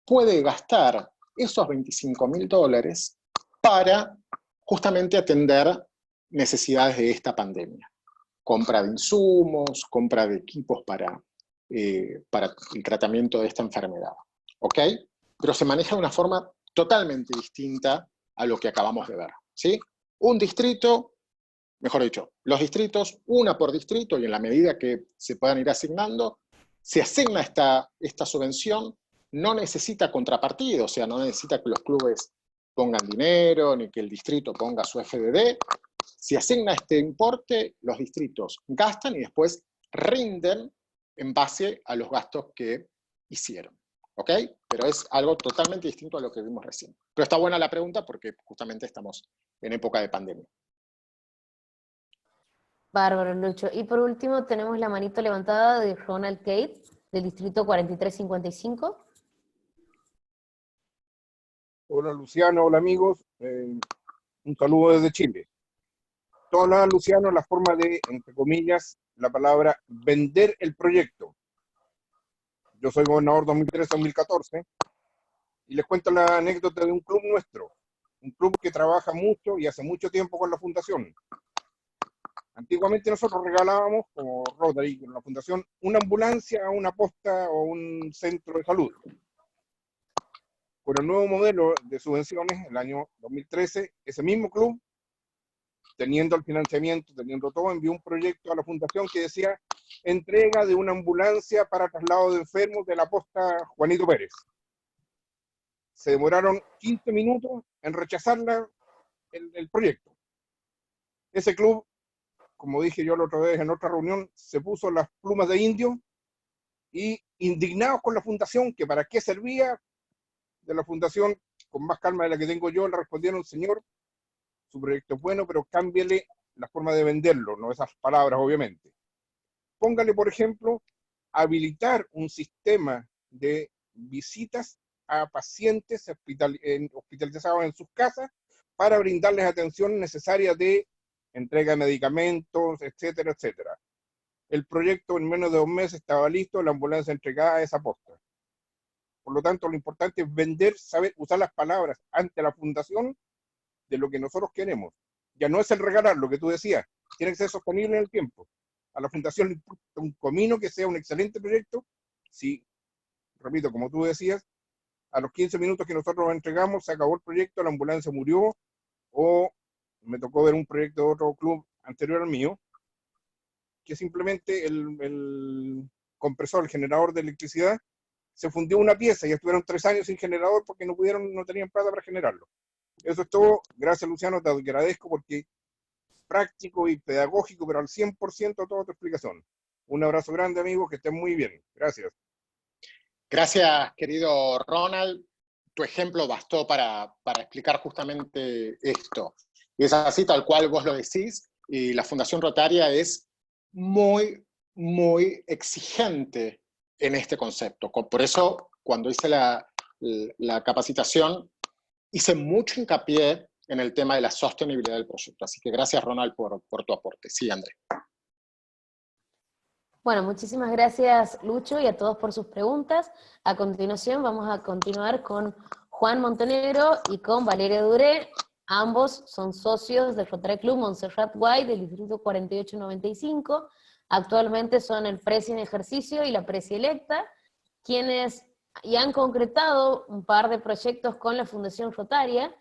puede gastar esos $25.000 para justamente atender necesidades de esta pandemia. Compra de insumos, compra de equipos para el tratamiento de esta enfermedad. ¿Ok? Pero se maneja de una forma totalmente distinta a lo que acabamos de ver. ¿Sí? Un distrito, mejor dicho, los distritos, una por distrito, y en la medida que se puedan ir asignando, se asigna esta subvención, no necesita contrapartida, o sea, no necesita que los clubes pongan dinero, ni que el distrito ponga su FDD. Se asigna este importe, los distritos gastan y después rinden en base a los gastos que hicieron. ¿Ok? Pero es algo totalmente distinto a lo que vimos recién. Pero está buena la pregunta porque justamente estamos en época de pandemia. Bárbaro, Lucho. Y por último tenemos la manito levantada de Ronald Kate, del distrito 4355. Hola Luciano, hola amigos, un saludo desde Chile. Tú hablabas, Luciano, la forma de, entre comillas, la palabra vender el proyecto. Yo soy gobernador 2013-2014 y les cuento la anécdota de un club nuestro, un club que trabaja mucho y hace mucho tiempo con la fundación. Antiguamente nosotros regalábamos, como Rotary, con la fundación, una ambulancia a una posta o un centro de salud. Con el nuevo modelo de subvenciones, el año 2013, ese mismo club, teniendo el financiamiento, teniendo todo, envió un proyecto a la fundación que decía entrega de una ambulancia para traslado de enfermos de la posta Juanito Pérez. Se demoraron 15 minutos en rechazar el proyecto. Ese club, como dije yo la otra vez en otra reunión, se puso las plumas de indio y indignados con la fundación, que para qué servía, de la fundación, con más calma de la que tengo yo, le respondieron: señor, su proyecto es bueno, pero cámbiale la forma de venderlo, no esas palabras, obviamente. Póngale, por ejemplo, habilitar un sistema de visitas a pacientes hospitalizados en sus casas para brindarles atención necesaria de entrega de medicamentos, etcétera, etcétera. El proyecto en menos de 2 meses estaba listo, la ambulancia entregada a esa posta. Por lo tanto, lo importante es vender, saber usar las palabras ante la fundación de lo que nosotros queremos. Ya no es el regalar, lo que tú decías, tiene que ser sostenible en el tiempo. A la fundación le importa un comino que sea un excelente proyecto, si, repito, como tú decías, a los 15 minutos que nosotros lo entregamos, se acabó el proyecto, la ambulancia murió, o me tocó ver un proyecto de otro club anterior al mío, que simplemente el compresor, el generador de electricidad, se fundió una pieza y estuvieron 3 años sin generador porque no tenían plata para generarlo. Eso es todo. Gracias, Luciano, te agradezco porque práctico y pedagógico, pero al 100% toda tu explicación. Un abrazo grande, amigos, que estén muy bien. Gracias. Gracias, querido Ronald. Tu ejemplo bastó para explicar justamente esto. Y es así, tal cual vos lo decís, y la Fundación Rotaria es muy, muy exigente en este concepto. Por eso, cuando hice la capacitación, hice mucho hincapié en el tema de la sostenibilidad del proyecto. Así que gracias, Ronald, por tu aporte. Sí, André. Bueno, muchísimas gracias, Lucho, y a todos por sus preguntas. A continuación vamos a continuar con Juan Montenegro y con Valeria Duré. Ambos son socios del Rotary Club Montserrat Guay del Distrito 4895. Actualmente son el presi en ejercicio y la presi electa, quienes ya han concretado un par de proyectos con la Fundación Rotaria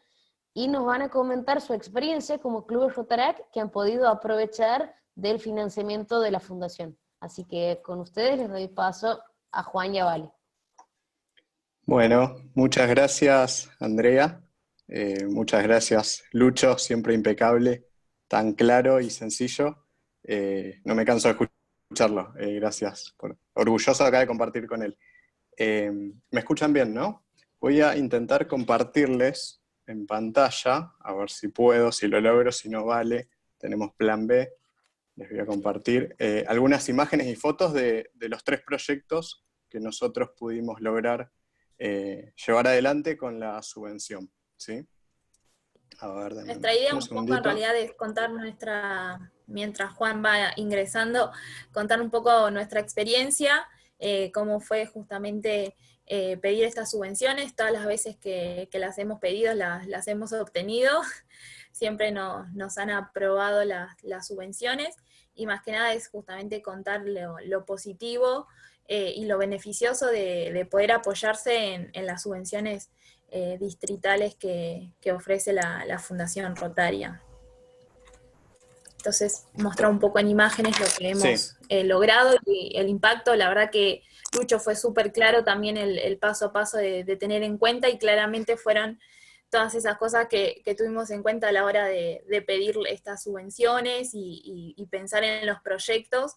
y nos van a comentar su experiencia como clubes Rotarac que han podido aprovechar del financiamiento de la Fundación. Así que con ustedes les doy paso a Juan y a Vale. Bueno, muchas gracias, Andrea. Muchas gracias, Lucho, siempre impecable, tan claro y sencillo. No me canso de escucharlo. Gracias. Orgulloso acá de compartir con él. ¿Me escuchan bien, no? Voy a intentar compartirles en pantalla, a ver si puedo, si lo logro, si no vale, tenemos plan B. Les voy a compartir algunas imágenes y fotos de los 3 proyectos que nosotros pudimos lograr llevar adelante con la subvención, ¿sí? A ver, Nuestra idea un un poco en segundito. realidad es contar mientras Juan va ingresando, contar un poco nuestra experiencia, cómo fue justamente pedir estas subvenciones. Todas las veces que las hemos pedido, las hemos obtenido, siempre nos han aprobado las subvenciones, y más que nada es justamente contar lo positivo y lo beneficioso de poder apoyarse en las subvenciones distritales que ofrece la Fundación Rotaria. Entonces, mostrar un poco en imágenes lo que hemos logrado y el impacto. La verdad que Lucho fue súper claro también el paso a paso de tener en cuenta, y claramente fueron todas esas cosas que tuvimos en cuenta a la hora de pedir estas subvenciones y pensar en los proyectos.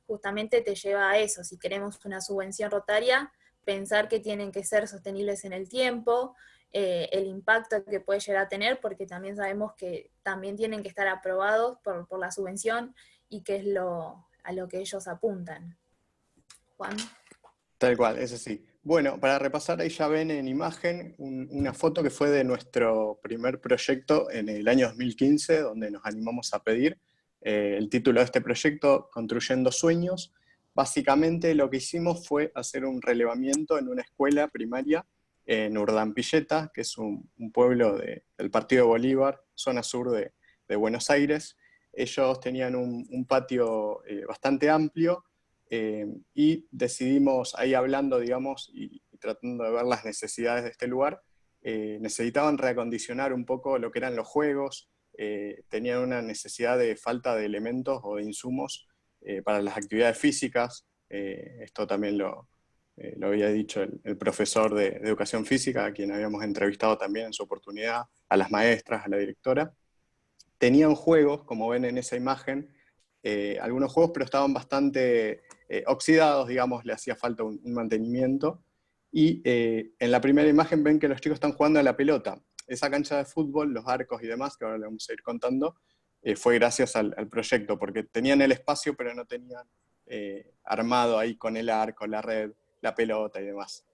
Justamente te lleva a eso. Si queremos una subvención rotaria, pensar que tienen que ser sostenibles en el tiempo, el impacto que puede llegar a tener, porque también sabemos que también tienen que estar aprobados por la subvención, y que es a lo que ellos apuntan. Juan. Tal cual, eso sí. Bueno, para repasar, ahí ya ven en imagen una foto que fue de nuestro primer proyecto en el año 2015, donde nos animamos a pedir el título de este proyecto, Construyendo Sueños. Básicamente lo que hicimos fue hacer un relevamiento en una escuela primaria en Urdampilleta, que es un pueblo del Partido Bolívar, zona sur de Buenos Aires. Ellos tenían un patio bastante amplio, y decidimos, ahí hablando, digamos, y tratando de ver las necesidades de este lugar, necesitaban reacondicionar un poco lo que eran los juegos, tenían una necesidad de falta de elementos o de insumos para las actividades físicas. Esto también lo había dicho el profesor de educación física, a quien habíamos entrevistado también en su oportunidad, a las maestras, a la directora. Tenían juegos, como ven en esa imagen, algunos juegos, pero estaban bastante oxidados, digamos, le hacía falta un mantenimiento. Y en la primera imagen ven que los chicos están jugando a la pelota. Esa cancha de fútbol, los arcos y demás, que ahora le vamos a ir contando, fue gracias al proyecto, porque tenían el espacio, pero no tenían armado ahí con el arco, la red, la pelota y demás.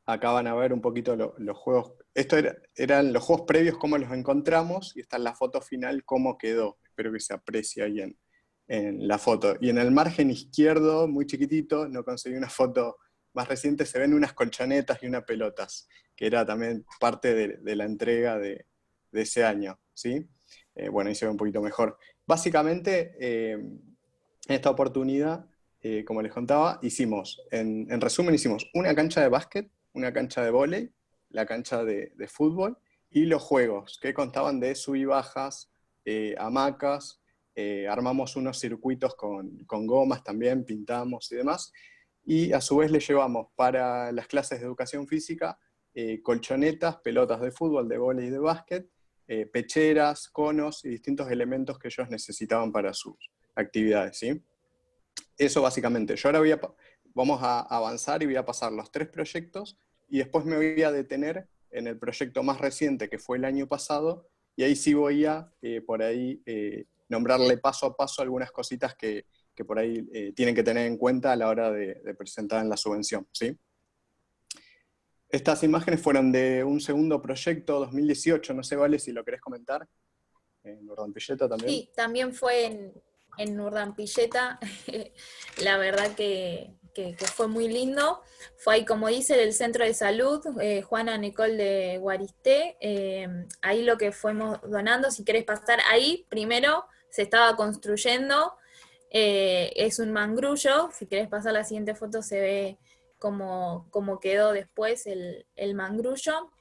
Acá van a ver un poquito los juegos. Esto eran los juegos previos, cómo los encontramos, y esta es la foto final, cómo quedó. Espero que se aprecie ahí en la foto. Y en el margen izquierdo, muy chiquitito, no conseguí una foto más reciente, se ven unas colchonetas y unas pelotas, que era también parte de la entrega de ese año, ¿sí? Bueno, ahí se ve un poquito mejor. Básicamente, en esta oportunidad, como les contaba, en resumen, hicimos una cancha de básquet, una cancha de vóley, la cancha de fútbol, y los juegos, que constaban de sub y bajas, hamacas, armamos unos circuitos con gomas también, pintamos y demás, y a su vez le llevamos para las clases de educación física colchonetas, pelotas de fútbol, de vóley y de básquet, pecheras, conos y distintos elementos que ellos necesitaban para sus actividades, ¿sí? Eso básicamente. Yo ahora vamos a avanzar y voy a pasar los 3 proyectos, y después me voy a detener en el proyecto más reciente, que fue el año pasado, y ahí sí voy a, por ahí, nombrarle paso a paso algunas cositas que por ahí tienen que tener en cuenta a la hora de presentar en la subvención, ¿sí? Estas imágenes fueron de un segundo proyecto, 2018, no sé, Vale, si lo querés comentar. En Urdampilleta también. Sí, también fue en Urdampilleta. La verdad que fue muy lindo. Fue ahí, como dice, el centro de salud, Juana Nicole de Guaristé. Ahí lo que fuimos donando, si querés pasar ahí, primero se estaba construyendo, es un mangrullo. Si querés pasar la siguiente foto, se ve cómo quedó después el mangrullo.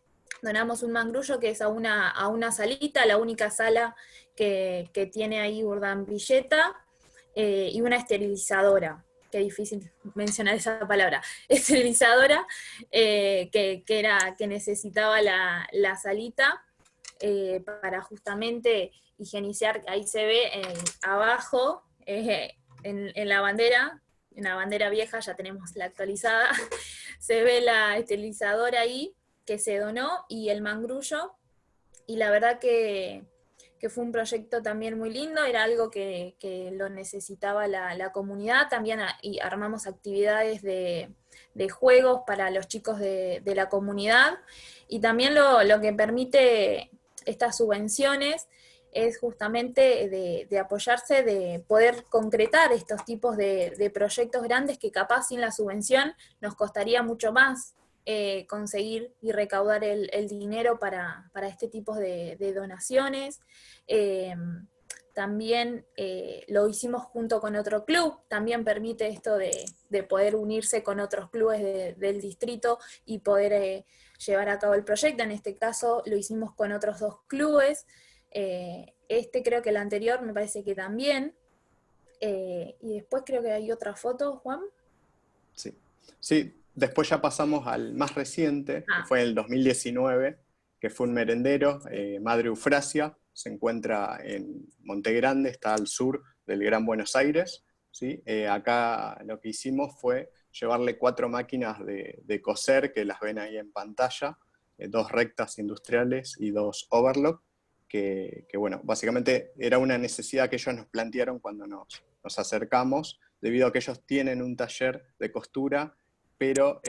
Donamos un mangrullo que es a una salita, la única sala que tiene ahí Urdampilleta, y una esterilizadora. Qué difícil mencionar esa palabra. Esterilizadora, que necesitaba la salita para justamente higienizar, ahí se ve abajo, en la bandera, una bandera vieja, ya tenemos la actualizada, se ve la esterilizadora ahí, que se donó, y el mangrullo, y la verdad que fue un proyecto también muy lindo, era algo que lo necesitaba la comunidad, también y armamos actividades de juegos para los chicos de la comunidad, y también lo que permite estas subvenciones es justamente de apoyarse, de poder concretar estos tipos de proyectos grandes que capaz sin la subvención nos costaría mucho más conseguir y recaudar el dinero para este tipo de donaciones. También lo hicimos junto con otro club, también permite esto de poder unirse con otros clubes del distrito y poder llevar a cabo el proyecto. En este caso lo hicimos con otros 2 clubes, creo que el anterior me parece que también, y después creo que hay otra foto, Juan. Sí, sí. Después ya pasamos al más reciente, que fue en el 2019, que fue un merendero, Madre Eufrasia, se encuentra en Monte Grande, está al sur del Gran Buenos Aires, ¿sí? Acá lo que hicimos fue llevarle 4 máquinas de coser, que las ven ahí en pantalla, 2 rectas industriales y 2 overlock, que bueno, básicamente era una necesidad que ellos nos plantearon cuando nos acercamos, debido a que ellos tienen un taller de costura, pero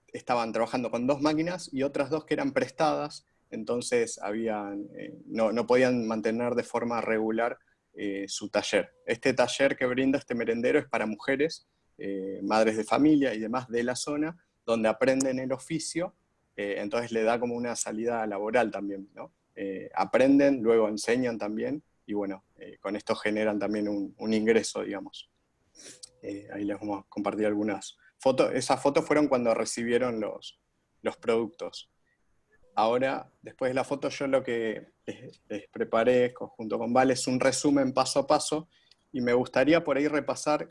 estaban trabajando con 2 máquinas y otras 2 que eran prestadas, entonces no podían mantener de forma regular su taller. Este taller que brinda este merendero es para mujeres, madres de familia y demás de la zona, donde aprenden el oficio, entonces le da como una salida laboral también, ¿no? Aprenden, luego enseñan también, y bueno, con esto generan también un ingreso, digamos. Ahí les vamos a compartir algunas fotos. Esas fotos fueron cuando recibieron los productos. Ahora, después de la foto, yo lo que les preparé junto con Vale es un resumen paso a paso, y me gustaría por ahí repasar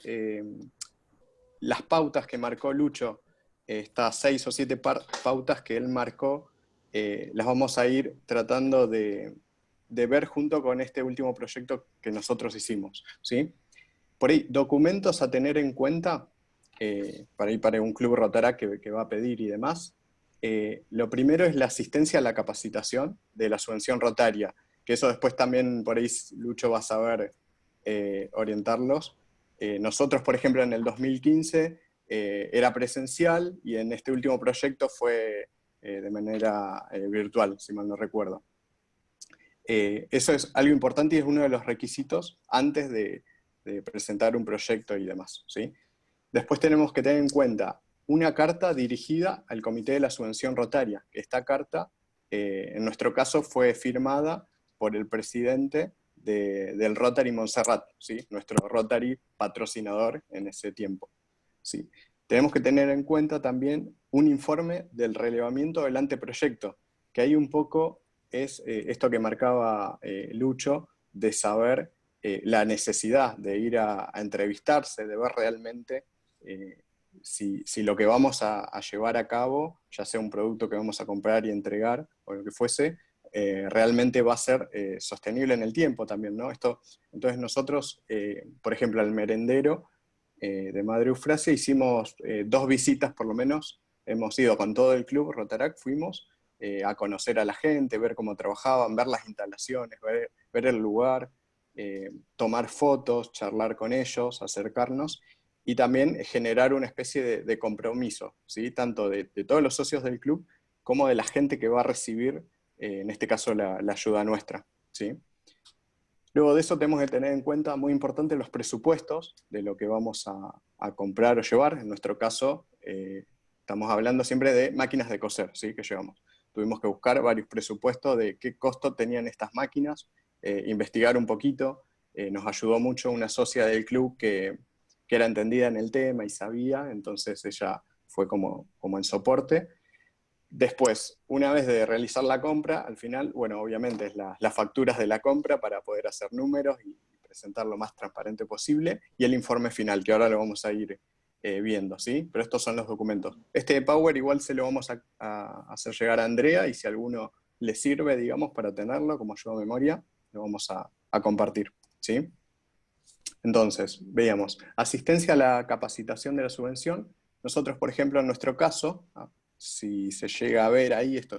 las pautas que marcó Lucho, estas 6 o 7 pautas que él marcó, las vamos a ir tratando de ver junto con este último proyecto que nosotros hicimos, ¿sí? Por ahí, documentos a tener en cuenta, para un club Rotaract que va a pedir y demás. Lo primero es la asistencia a la capacitación de la subvención rotaria, que eso después también por ahí Lucho va a saber orientarlos. Nosotros, por ejemplo, en el 2015 era presencial, y en este último proyecto fue de manera virtual, si mal no recuerdo. Eso es algo importante y es uno de los requisitos antes de presentar un proyecto y demás, ¿sí? Después tenemos que tener en cuenta una carta dirigida al Comité de la Subvención Rotaria. Esta carta, en nuestro caso, fue firmada por el presidente del Rotary Montserrat, ¿sí? Nuestro Rotary patrocinador en ese tiempo, ¿sí? Tenemos que tener en cuenta también un informe del relevamiento del anteproyecto, que ahí un poco es esto que marcaba Lucho, de saber la necesidad de ir a entrevistarse, de ver realmente si lo que vamos a llevar a cabo, ya sea un producto que vamos a comprar y entregar, o lo que fuese, realmente va a ser sostenible en el tiempo también, ¿no? Entonces nosotros, por ejemplo, al merendero de Madre Eufrasia hicimos 2 visitas por lo menos, hemos ido con todo el club Rotaract, fuimos a conocer a la gente, ver cómo trabajaban, ver las instalaciones, ver el lugar, tomar fotos, charlar con ellos, acercarnos, y también generar una especie de compromiso, ¿sí? Tanto de todos los socios del club como de la gente que va a recibir, en este caso, la ayuda nuestra, ¿sí? Luego de eso tenemos que tener en cuenta, muy importante, los presupuestos de lo que vamos a comprar o llevar. En nuestro caso, estamos hablando siempre de máquinas de coser, ¿sí? Que llevamos. Tuvimos que buscar varios presupuestos de qué costo tenían estas máquinas, investigar un poquito. Nos ayudó mucho una socia del club que era entendida en el tema y sabía, entonces ella fue como en soporte. Después, una vez de realizar la compra, al final, bueno, obviamente es las facturas de la compra para poder hacer números y presentar lo más transparente posible, y el informe final, que ahora lo vamos a ir viendo, ¿sí? Pero estos son los documentos. Este de Power igual se lo vamos a hacer llegar a Andrea, y si a alguno le sirve, digamos, para tenerlo como ayuda a memoria, lo vamos a compartir, ¿sí? Entonces, veíamos, asistencia a la capacitación de la subvención. Nosotros, por ejemplo, en nuestro caso, si se llega a ver ahí, esto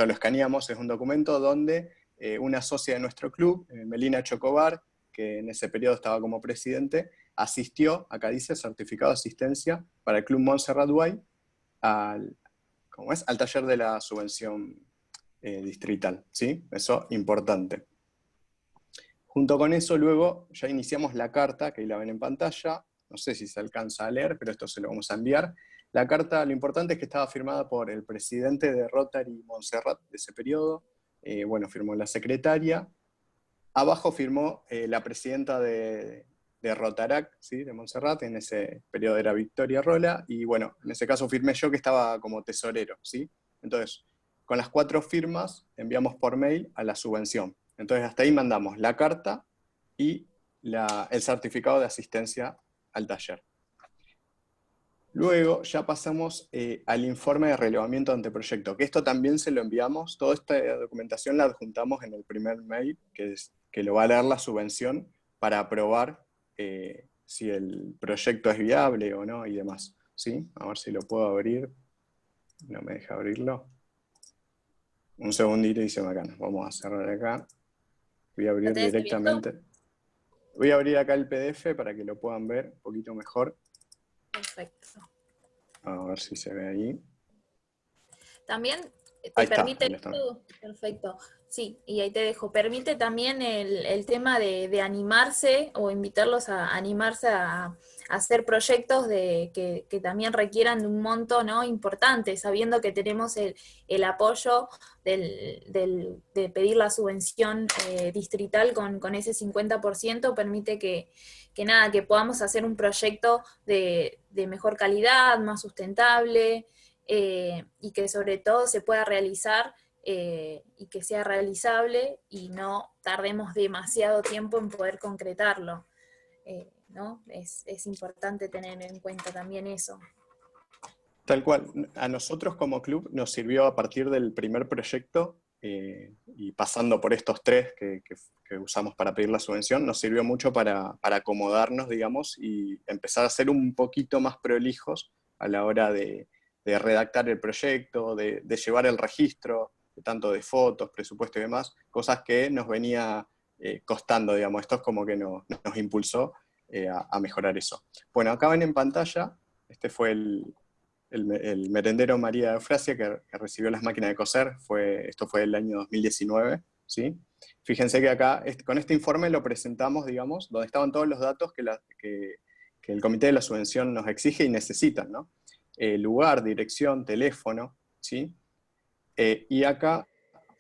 lo escaneamos, es un documento donde una socia de nuestro club, Melina Chocobar, que en ese periodo estaba como presidente, asistió, acá dice, certificado de asistencia para el Club Montserrat Guay, al taller de la subvención distrital, ¿sí? Eso importante. Junto con eso, luego, ya iniciamos la carta, que ahí la ven en pantalla, no sé si se alcanza a leer, pero esto se lo vamos a enviar. La carta, lo importante es que estaba firmada por el presidente de Rotary Montserrat de ese periodo, bueno, firmó la secretaria, abajo firmó la presidenta de Rotarac, ¿sí? De Montserrat, en ese periodo era Victoria Rola, y bueno, en ese caso firmé yo que estaba como tesorero, ¿sí? Entonces, con las 4 firmas enviamos por mail a la subvención. Entonces hasta ahí mandamos la carta y el certificado de asistencia al taller. Luego ya pasamos al informe de relevamiento de anteproyecto, que esto también se lo enviamos, toda esta documentación la adjuntamos en el primer mail, que lo va a leer la subvención para aprobar si el proyecto es viable o no y demás. ¿Sí? A ver si lo puedo abrir. No me deja abrirlo. Un segundito y se me acá. Vamos a cerrar acá. Voy a abrir directamente. Voy a abrir acá el PDF para que lo puedan ver un poquito mejor. Perfecto. A ver si se ve ahí. También Ahí te permite está. perfecto, sí, y ahí te dejo, permite también el tema de animarse o invitarlos a animarse a hacer proyectos que también requieran de un monto, ¿no?, importante, sabiendo que tenemos el apoyo de pedir la subvención distrital con ese 50%, permite que podamos hacer un proyecto de mejor calidad, más sustentable, y que sobre todo se pueda realizar y que sea realizable y no tardemos demasiado tiempo en poder concretarlo, ¿no? Es importante tener en cuenta también eso. Tal cual. A nosotros como club nos sirvió a partir del primer proyecto y pasando por estos 3 que usamos para pedir la subvención, nos sirvió mucho para acomodarnos, digamos, y empezar a ser un poquito más prolijos a la hora de redactar el proyecto, de llevar el registro, tanto de fotos, presupuesto y demás, cosas que nos venía costando, digamos. Esto es como que nos impulsó a mejorar eso. Bueno, acá ven en pantalla, este fue el merendero María Eufrasia que recibió las máquinas de coser, esto fue el año 2019, ¿sí? Fíjense que acá, con este informe lo presentamos, digamos, donde estaban todos los datos que el Comité de la Subvención nos exige y necesitan, ¿no? Lugar, dirección, teléfono, ¿sí? Y acá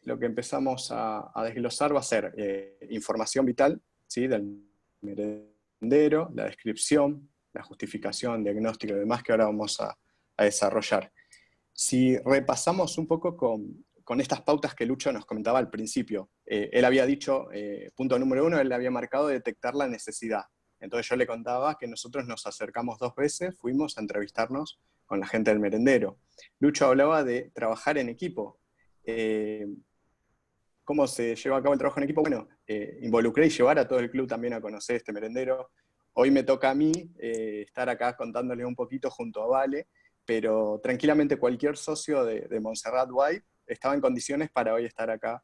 lo que empezamos a desglosar va a ser información vital, ¿sí? Del merendero, la descripción, la justificación, diagnóstico y demás que ahora vamos a desarrollar. Si repasamos un poco con estas pautas que Lucho nos comentaba al principio, él había dicho, punto número 1, él había marcado detectar la necesidad. Entonces yo le contaba que nosotros nos acercamos 2 veces, fuimos a entrevistarnos con la gente del merendero. Lucho hablaba de trabajar en equipo. ¿Cómo se lleva a cabo el trabajo en equipo? Bueno, involucré y llevar a todo el club también a conocer este merendero. Hoy me toca a mí estar acá contándoles un poquito junto a Vale, pero tranquilamente cualquier socio de Montserrat Guay estaba en condiciones para hoy estar acá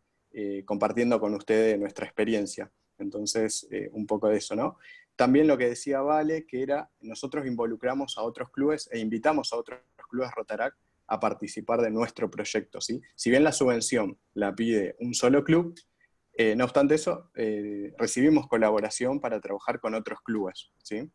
compartiendo con ustedes nuestra experiencia. Entonces, un poco de eso, ¿no? También lo que decía Vale, que era, nosotros involucramos a otros clubes e invitamos a otros clubes Rotarac a participar de nuestro proyecto, ¿sí? Si bien la subvención la pide un solo club, no obstante eso, recibimos colaboración para trabajar con otros clubes, ¿sí?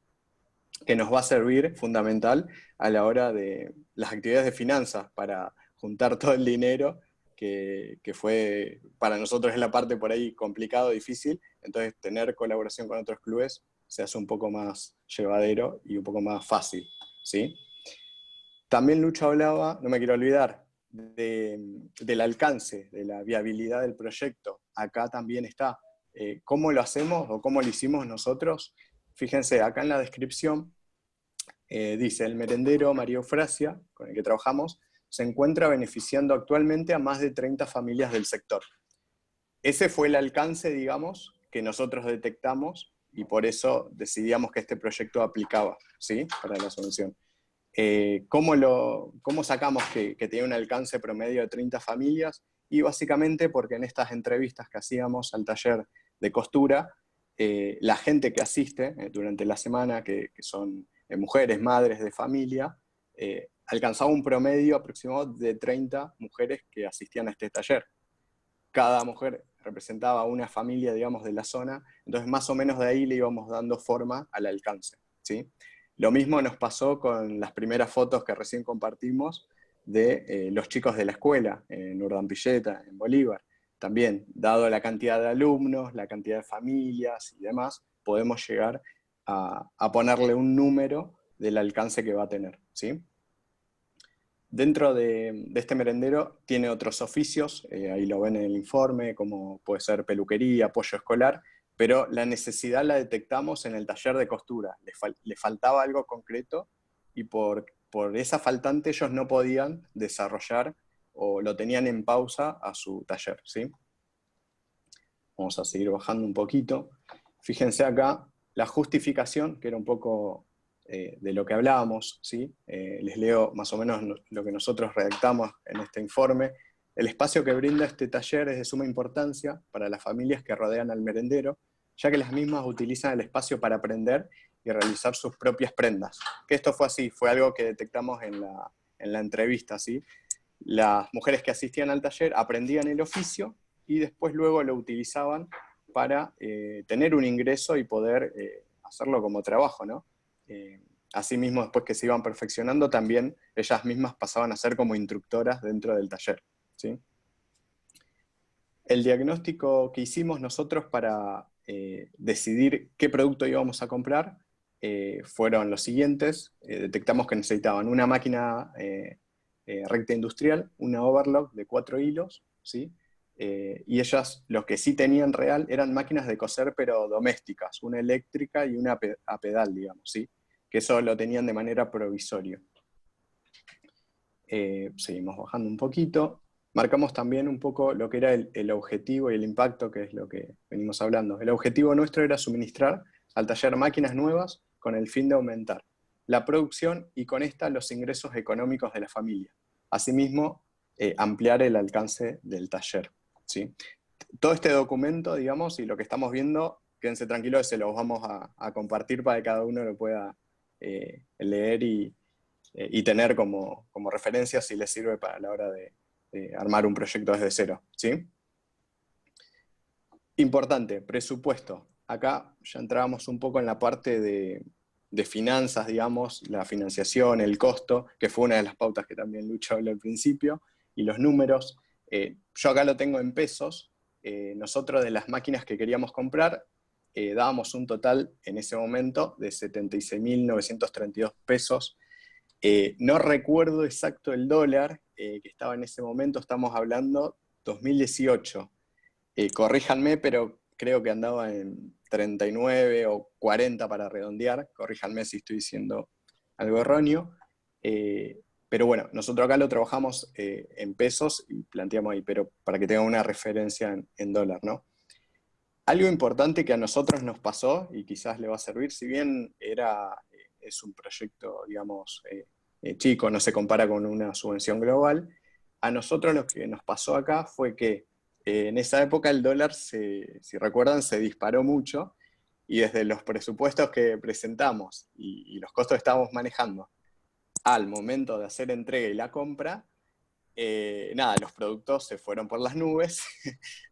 Que nos va a servir fundamental a la hora de las actividades de finanzas, para juntar todo el dinero que fue, para nosotros es la parte por ahí complicado, difícil, entonces tener colaboración con otros clubes se hace un poco más llevadero y un poco más fácil, ¿sí? También Lucho hablaba, no me quiero olvidar, del alcance, de la viabilidad del proyecto. Acá también está. ¿Cómo lo hacemos o cómo lo hicimos nosotros? Fíjense, acá en la descripción dice, el merendero María Eufrasia, con el que trabajamos, se encuentra beneficiando actualmente a más de 30 familias del sector. ese fue el alcance, digamos, que nosotros detectamos y por eso decidíamos que este proyecto aplicaba, ¿sí? Para la subvención. ¿Cómo sacamos que tenía un alcance promedio de 30 familias? Y básicamente porque en estas entrevistas que hacíamos al taller de costura, la gente que asiste durante la semana, que son mujeres, madres de familia, alcanzaba un promedio aproximado de 30 mujeres que asistían a este taller. Cada mujer representaba una familia, digamos, de la zona, entonces más o menos de ahí le íbamos dando forma al alcance, ¿sí? Lo mismo nos pasó con las primeras fotos que recién compartimos de los chicos de la escuela, en Urdampilleta, en Bolívar. También, dado la cantidad de alumnos, la cantidad de familias y demás, podemos llegar a ponerle un número del alcance que va a tener, ¿sí? Dentro de este merendero tiene otros oficios, ahí lo ven en el informe, como puede ser peluquería, apoyo escolar, pero la necesidad la detectamos en el taller de costura. Le faltaba algo concreto y por esa faltante ellos no podían desarrollar o lo tenían en pausa a su taller, ¿sí? Vamos a seguir bajando un poquito. Fíjense acá la justificación, que era un poco de lo que hablábamos, ¿sí? Les leo más o menos lo que nosotros redactamos en este informe. El espacio que brinda este taller es de suma importancia para las familias que rodean al merendero, ya que las mismas utilizan el espacio para aprender y realizar sus propias prendas. Que esto fue así, fue algo que detectamos en la entrevista, ¿sí? Las mujeres que asistían al taller aprendían el oficio y después luego lo utilizaban para tener un ingreso y poder hacerlo como trabajo, ¿no? Asimismo, después que se iban perfeccionando, también ellas mismas pasaban a ser como instructoras dentro del taller, ¿sí? El diagnóstico que hicimos nosotros para decidir qué producto íbamos a comprar fueron los siguientes. Detectamos que necesitaban una máquina recta industrial, una overlock de 4 hilos, ¿sí? Y ellas, los que sí tenían real, eran máquinas de coser, pero domésticas, una eléctrica y una a pedal, digamos, ¿sí? Que eso lo tenían de manera provisoria. Seguimos bajando un poquito. Marcamos también un poco lo que era el objetivo y el impacto, que es lo que venimos hablando. El objetivo nuestro era suministrar al taller máquinas nuevas con el fin de aumentar la producción y con esta los ingresos económicos de la familia. Asimismo, ampliar el alcance del taller, ¿sí? Todo este documento, digamos, y lo que estamos viendo, quédense tranquilos, se los vamos a compartir para que cada uno lo pueda leer y tener como referencia si les sirve para la hora de armar un proyecto desde cero, ¿sí? Importante, presupuesto. Acá ya entrábamos un poco en la parte de finanzas, digamos, la financiación, el costo, que fue una de las pautas que también Lucho habló al principio, y los números. Yo acá lo tengo en pesos. Nosotros de las máquinas que queríamos comprar, dábamos un total en ese momento de 76.932 pesos. No recuerdo exacto el dólar que estaba en ese momento, estamos hablando 2018. Corríjanme, pero creo que andaba en 39 o 40 para redondear. Corríjanme si estoy diciendo algo erróneo. Pero bueno, nosotros acá lo trabajamos en pesos y planteamos ahí, pero para que tengan una referencia en dólar, ¿no? Algo importante que a nosotros nos pasó, y quizás le va a servir, si bien es un proyecto, digamos, chico, no se compara con una subvención global, a nosotros lo que nos pasó acá fue que en esa época el dólar, si recuerdan, se disparó mucho, y desde los presupuestos que presentamos y los costos que estábamos manejando al momento de hacer entrega y la compra, nada, los productos se fueron por las nubes,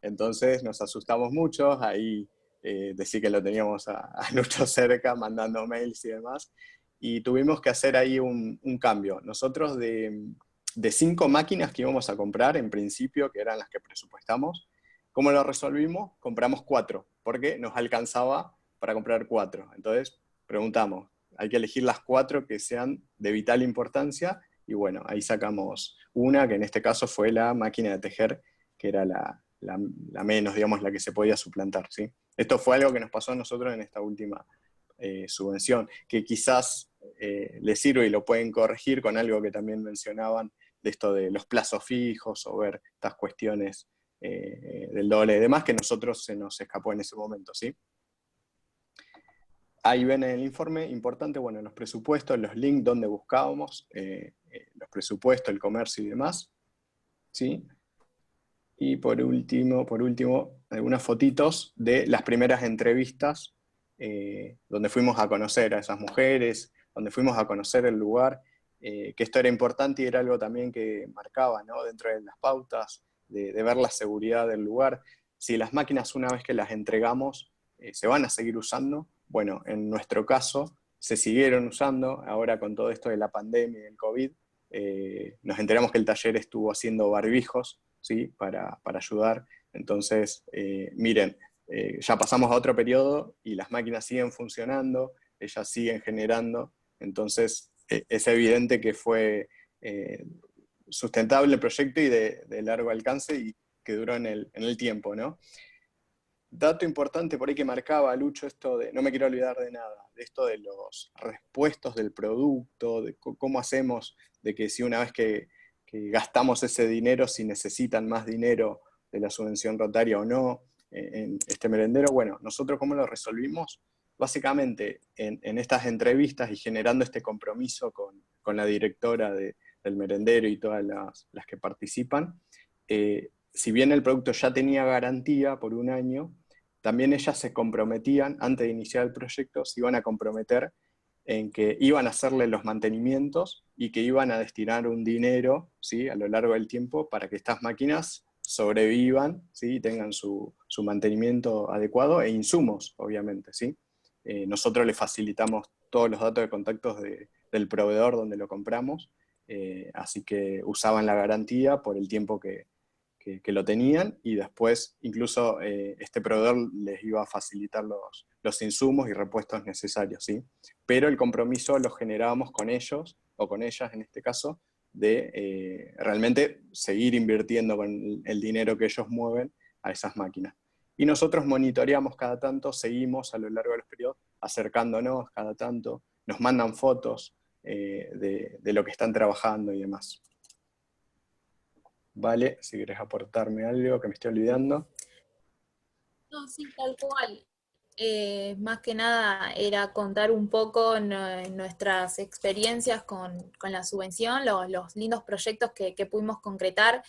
entonces nos asustamos mucho, ahí decía que lo teníamos a Lucho cerca, mandando mails y demás, y tuvimos que hacer ahí un cambio. Nosotros de 5 máquinas que íbamos a comprar, en principio, que eran las que presupuestamos, ¿cómo lo resolvimos? Compramos 4, porque nos alcanzaba para comprar 4. Entonces preguntamos, hay que elegir las 4 que sean de vital importancia, y bueno, ahí sacamos una, que en este caso fue la máquina de tejer, que era la menos, digamos, la que se podía suplantar, ¿sí? Esto fue algo que nos pasó a nosotros en esta última subvención, que quizás les sirve y lo pueden corregir con algo que también mencionaban, de esto de los plazos fijos o ver estas cuestiones del doble y demás, que a nosotros se nos escapó en ese momento, ¿sí? Ahí ven en el informe, importante, bueno, los presupuestos, los links donde buscábamos, los presupuestos, el comercio y demás, ¿sí? Y por último, algunas fotitos de las primeras entrevistas, donde fuimos a conocer a esas mujeres, donde fuimos a conocer el lugar, que esto era importante y era algo también que marcaba, ¿no? Dentro de las pautas, de ver la seguridad del lugar. Si las máquinas, una vez que las entregamos, se van a seguir usando, bueno, en nuestro caso se siguieron usando. Ahora con todo esto de la pandemia y el COVID, nos enteramos que el taller estuvo haciendo barbijos, ¿sí? Para ayudar. Entonces, miren, ya pasamos a otro periodo y las máquinas siguen funcionando, ellas siguen generando. Entonces, es evidente que fue sustentable el proyecto y de largo alcance y que duró en el tiempo, ¿no? Dato importante por ahí que marcaba Lucho, esto de, no me quiero olvidar de nada, de esto de los repuestos del producto, de cómo hacemos, de que si una vez que gastamos ese dinero, si necesitan más dinero de la subvención Rotaria o no, en este merendero, bueno, nosotros cómo lo resolvimos, básicamente en estas entrevistas y generando este compromiso con la directora del merendero y todas las que participan, si bien el producto ya tenía garantía por un año, también ellas se comprometían, antes de iniciar el proyecto, se iban a comprometer en que iban a hacerle los mantenimientos y que iban a destinar un dinero, ¿sí? A lo largo del tiempo para que estas máquinas sobrevivan, ¿sí? Y tengan su mantenimiento adecuado e insumos, obviamente, ¿sí? Nosotros les facilitamos todos los datos de contactos del proveedor donde lo compramos, así que usaban la garantía por el tiempo que lo tenían, y después incluso este proveedor les iba a facilitar los insumos y repuestos necesarios, ¿sí? Pero el compromiso lo generábamos con ellos, o con ellas en este caso, de realmente seguir invirtiendo con el dinero que ellos mueven a esas máquinas. Y nosotros monitoreamos cada tanto, seguimos a lo largo de los periodos, acercándonos cada tanto, nos mandan fotos de lo que están trabajando y demás. Vale, si querés aportarme algo que me estoy olvidando. No, sí, tal cual. Más que nada era contar un poco nuestras experiencias con la subvención, los lindos proyectos que pudimos concretar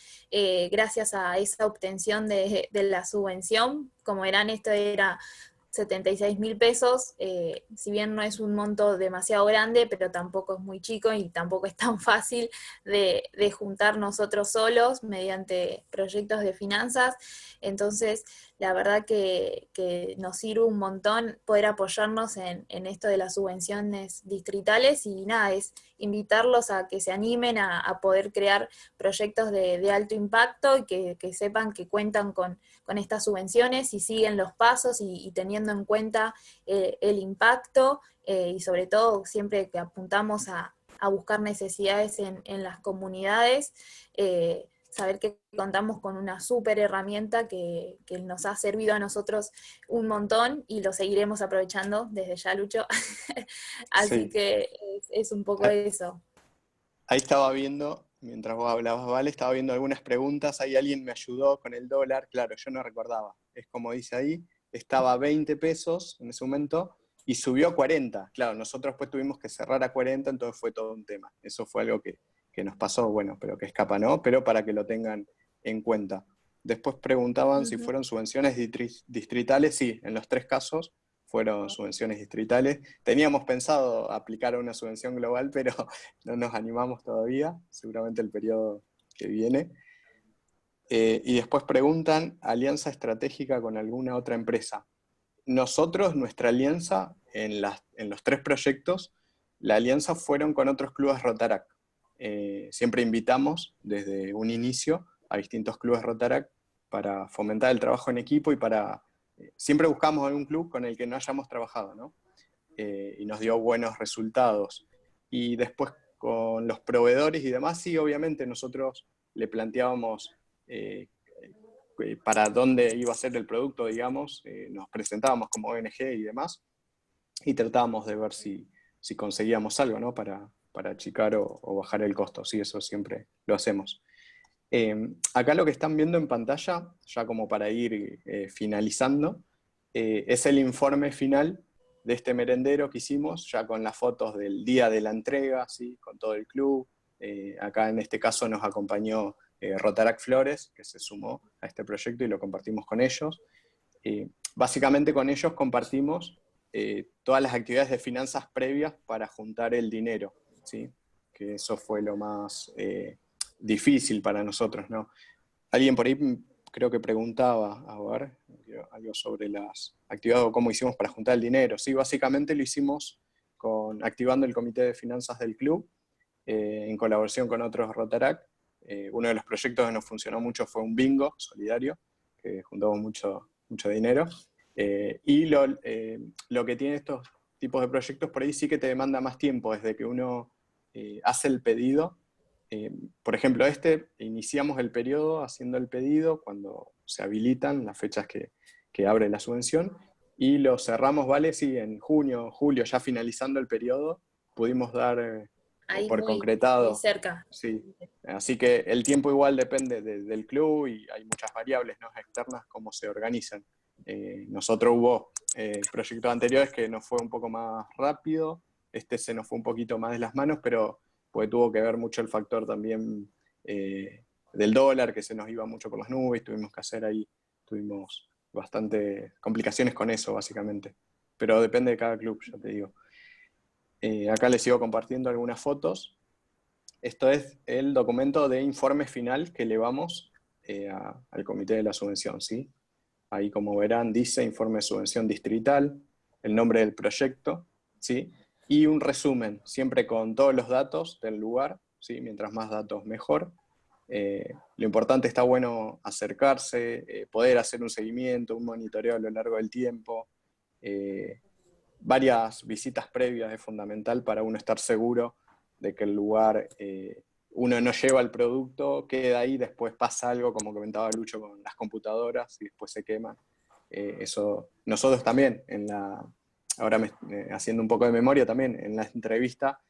gracias a esa obtención de la subvención. Como verán, esto era 76.000 pesos, si bien no es un monto demasiado grande, pero tampoco es muy chico y tampoco es tan fácil de juntar nosotros solos mediante proyectos de finanzas. Entonces, la verdad que nos sirve un montón poder apoyarnos en esto de las subvenciones distritales, y nada, es invitarlos a que se animen a poder crear proyectos de alto impacto y que sepan que cuentan con estas subvenciones y siguen los pasos y teniendo en cuenta el impacto y sobre todo siempre que apuntamos a buscar necesidades en las comunidades, saber que contamos con una súper herramienta que nos ha servido a nosotros un montón y lo seguiremos aprovechando desde ya, Lucho. Así Sí. que es un poco eso. Ahí estaba viendo, mientras vos hablabas, Vale, estaba viendo algunas preguntas, ahí alguien me ayudó con el dólar, claro, yo no recordaba, es como dice ahí, estaba a 20 pesos en ese momento y subió a 40, claro, nosotros pues tuvimos que cerrar a 40, entonces fue todo un tema, eso fue algo que nos pasó, bueno, pero que escapa, ¿no? Pero para que lo tengan en cuenta. Después preguntaban si fueron subvenciones distritales, sí, en los 3 casos fueron subvenciones distritales. Teníamos pensado aplicar una subvención global, pero no nos animamos todavía, seguramente el periodo que viene. Y después preguntan, ¿alianza estratégica con alguna otra empresa? Nosotros, nuestra alianza, en los 3 proyectos, la alianza fueron con otros clubes Rotaract. Siempre invitamos desde un inicio a distintos clubes Rotaract para fomentar el trabajo en equipo y para... siempre buscamos algún club con el que no hayamos trabajado, ¿no? Y nos dio buenos resultados. Y después con los proveedores y demás, sí, obviamente nosotros le planteábamos para dónde iba a ser el producto, digamos, nos presentábamos como ONG y demás, y tratábamos de ver si conseguíamos algo, ¿no? Para achicar o bajar el costo, sí, eso siempre lo hacemos. Acá lo que están viendo en pantalla, ya como para ir finalizando, es el informe final de este merendero que hicimos, ya con las fotos del día de la entrega, ¿sí? Con todo el club. Acá en este caso nos acompañó Rotaract Flores, que se sumó a este proyecto y lo compartimos con ellos. Básicamente con ellos compartimos todas las actividades de finanzas previas para juntar el dinero, ¿sí? Que eso fue lo más difícil para nosotros, ¿no? Alguien por ahí creo que preguntaba, a ver, algo sobre las actividades o cómo hicimos para juntar el dinero. Sí, básicamente lo hicimos activando el comité de finanzas del club, en colaboración con otros Rotaract. Uno de los proyectos que nos funcionó mucho fue un bingo solidario, que juntamos mucho dinero. Y lo que tiene estos tipos de proyectos por ahí sí que te demanda más tiempo, desde que uno hace el pedido. Por ejemplo, iniciamos el periodo haciendo el pedido cuando se habilitan las fechas que abre la subvención, y lo cerramos, ¿vale? Sí, en junio, julio, ya finalizando el periodo, pudimos dar Ahí por muy concretado. cerca. Sí. Así que el tiempo igual depende del club y hay muchas variables, ¿no?, externas, cómo se organizan. Nosotros hubo proyectos anteriores que nos fue un poco más rápido, se nos fue un poquito más de las manos, pero porque tuvo que ver mucho el factor también del dólar, que se nos iba mucho por las nubes, tuvimos bastante complicaciones con eso, básicamente. Pero depende de cada club, ya te digo. Acá les sigo compartiendo algunas fotos. Esto es el documento de informe final que elevamos al comité de la subvención, ¿sí? Ahí, como verán, dice informe de subvención distrital, el nombre del proyecto, ¿sí? Y un resumen, siempre con todos los datos del lugar, ¿sí? Mientras más datos, mejor. Lo importante, está bueno acercarse, poder hacer un seguimiento, un monitoreo a lo largo del tiempo. Varias visitas previas es fundamental para uno estar seguro de que el lugar, uno no lleva el producto, queda ahí, después pasa algo, como comentaba Lucho, con las computadoras y después se queman. Eso, nosotros también, ahora haciendo un poco de memoria también, en la entrevista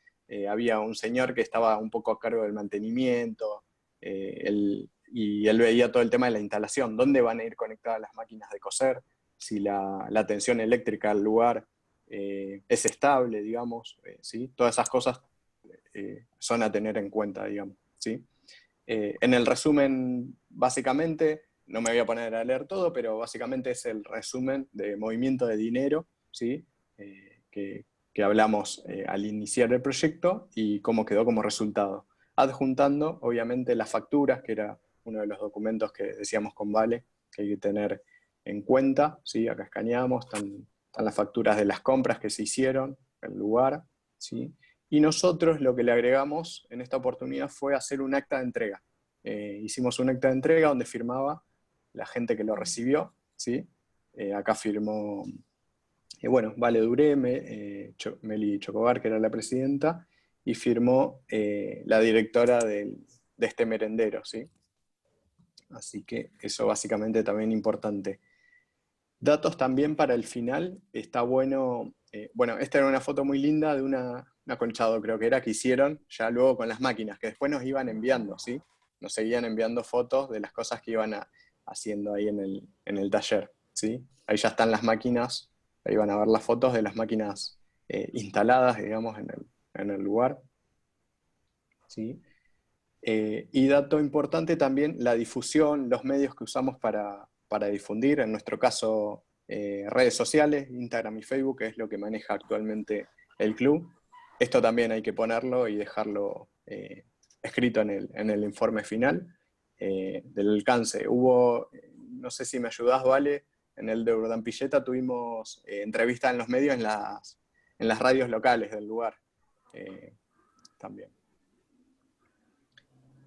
había un señor que estaba un poco a cargo del mantenimiento, y él veía todo el tema de la instalación, dónde van a ir conectadas las máquinas de coser, si la tensión eléctrica del lugar es estable, digamos, ¿sí? Todas esas cosas son a tener en cuenta, digamos, ¿sí? En el resumen, básicamente, no me voy a poner a leer todo, pero básicamente es el resumen de movimiento de dinero, ¿sí? Que hablamos al iniciar el proyecto y cómo quedó como resultado. Adjuntando, obviamente, las facturas, que era uno de los documentos que decíamos con Vale, que hay que tener en cuenta, ¿sí? Acá escaneamos, están las facturas de las compras que se hicieron, el lugar, ¿sí? Y nosotros lo que le agregamos en esta oportunidad fue hacer un acta de entrega. Hicimos un acta de entrega donde firmaba la gente que lo recibió, ¿sí? Acá firmó, bueno, Vale Duré, Meli Chocobar, que era la presidenta, y firmó la directora de este merendero, ¿sí? Así que eso básicamente también importante. Datos también para el final, está bueno. Bueno, esta era una foto muy linda de un acolchado, creo que era, que hicieron ya luego con las máquinas, que después nos iban enviando, ¿sí? Nos seguían enviando fotos de las cosas que iban haciendo ahí en el taller, ¿sí? Ahí ya están las máquinas, ahí van a ver las fotos de las máquinas instaladas, digamos, en el lugar, ¿sí? Y dato importante también, la difusión, los medios que usamos para difundir, en nuestro caso redes sociales, Instagram y Facebook, que es lo que maneja actualmente el club. Esto también hay que ponerlo y dejarlo escrito en el informe final del alcance. No sé si me ayudás, Vale, en el de Urdampilleta tuvimos entrevistas en los medios en las radios locales del lugar también.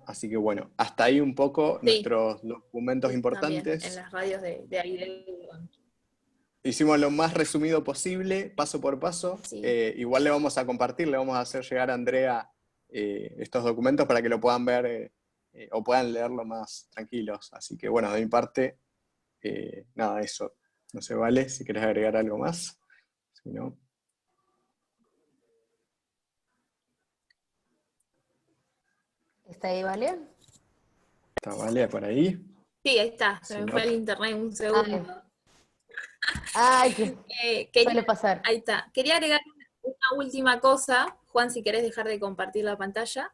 Así que bueno, hasta ahí un poco Sí, nuestros documentos importantes. También, en las radios de ahí del lugar. Hicimos lo más resumido posible, paso por paso. Sí. Igual le vamos a compartir, le vamos a hacer llegar a Andrea estos documentos para que lo puedan ver o puedan leerlo más tranquilos. Así que bueno, de mi parte, nada, eso. No sé, Vale, si querés agregar algo más. Si no... ¿Está ahí, Vale? ¿Está Vale por ahí? Sí, ahí está, se Si me no- fue el internet un segundo. Ay, que suele Quería, pasar. ahí está. Quería agregar una última cosa. Juan, si querés dejar de compartir la pantalla.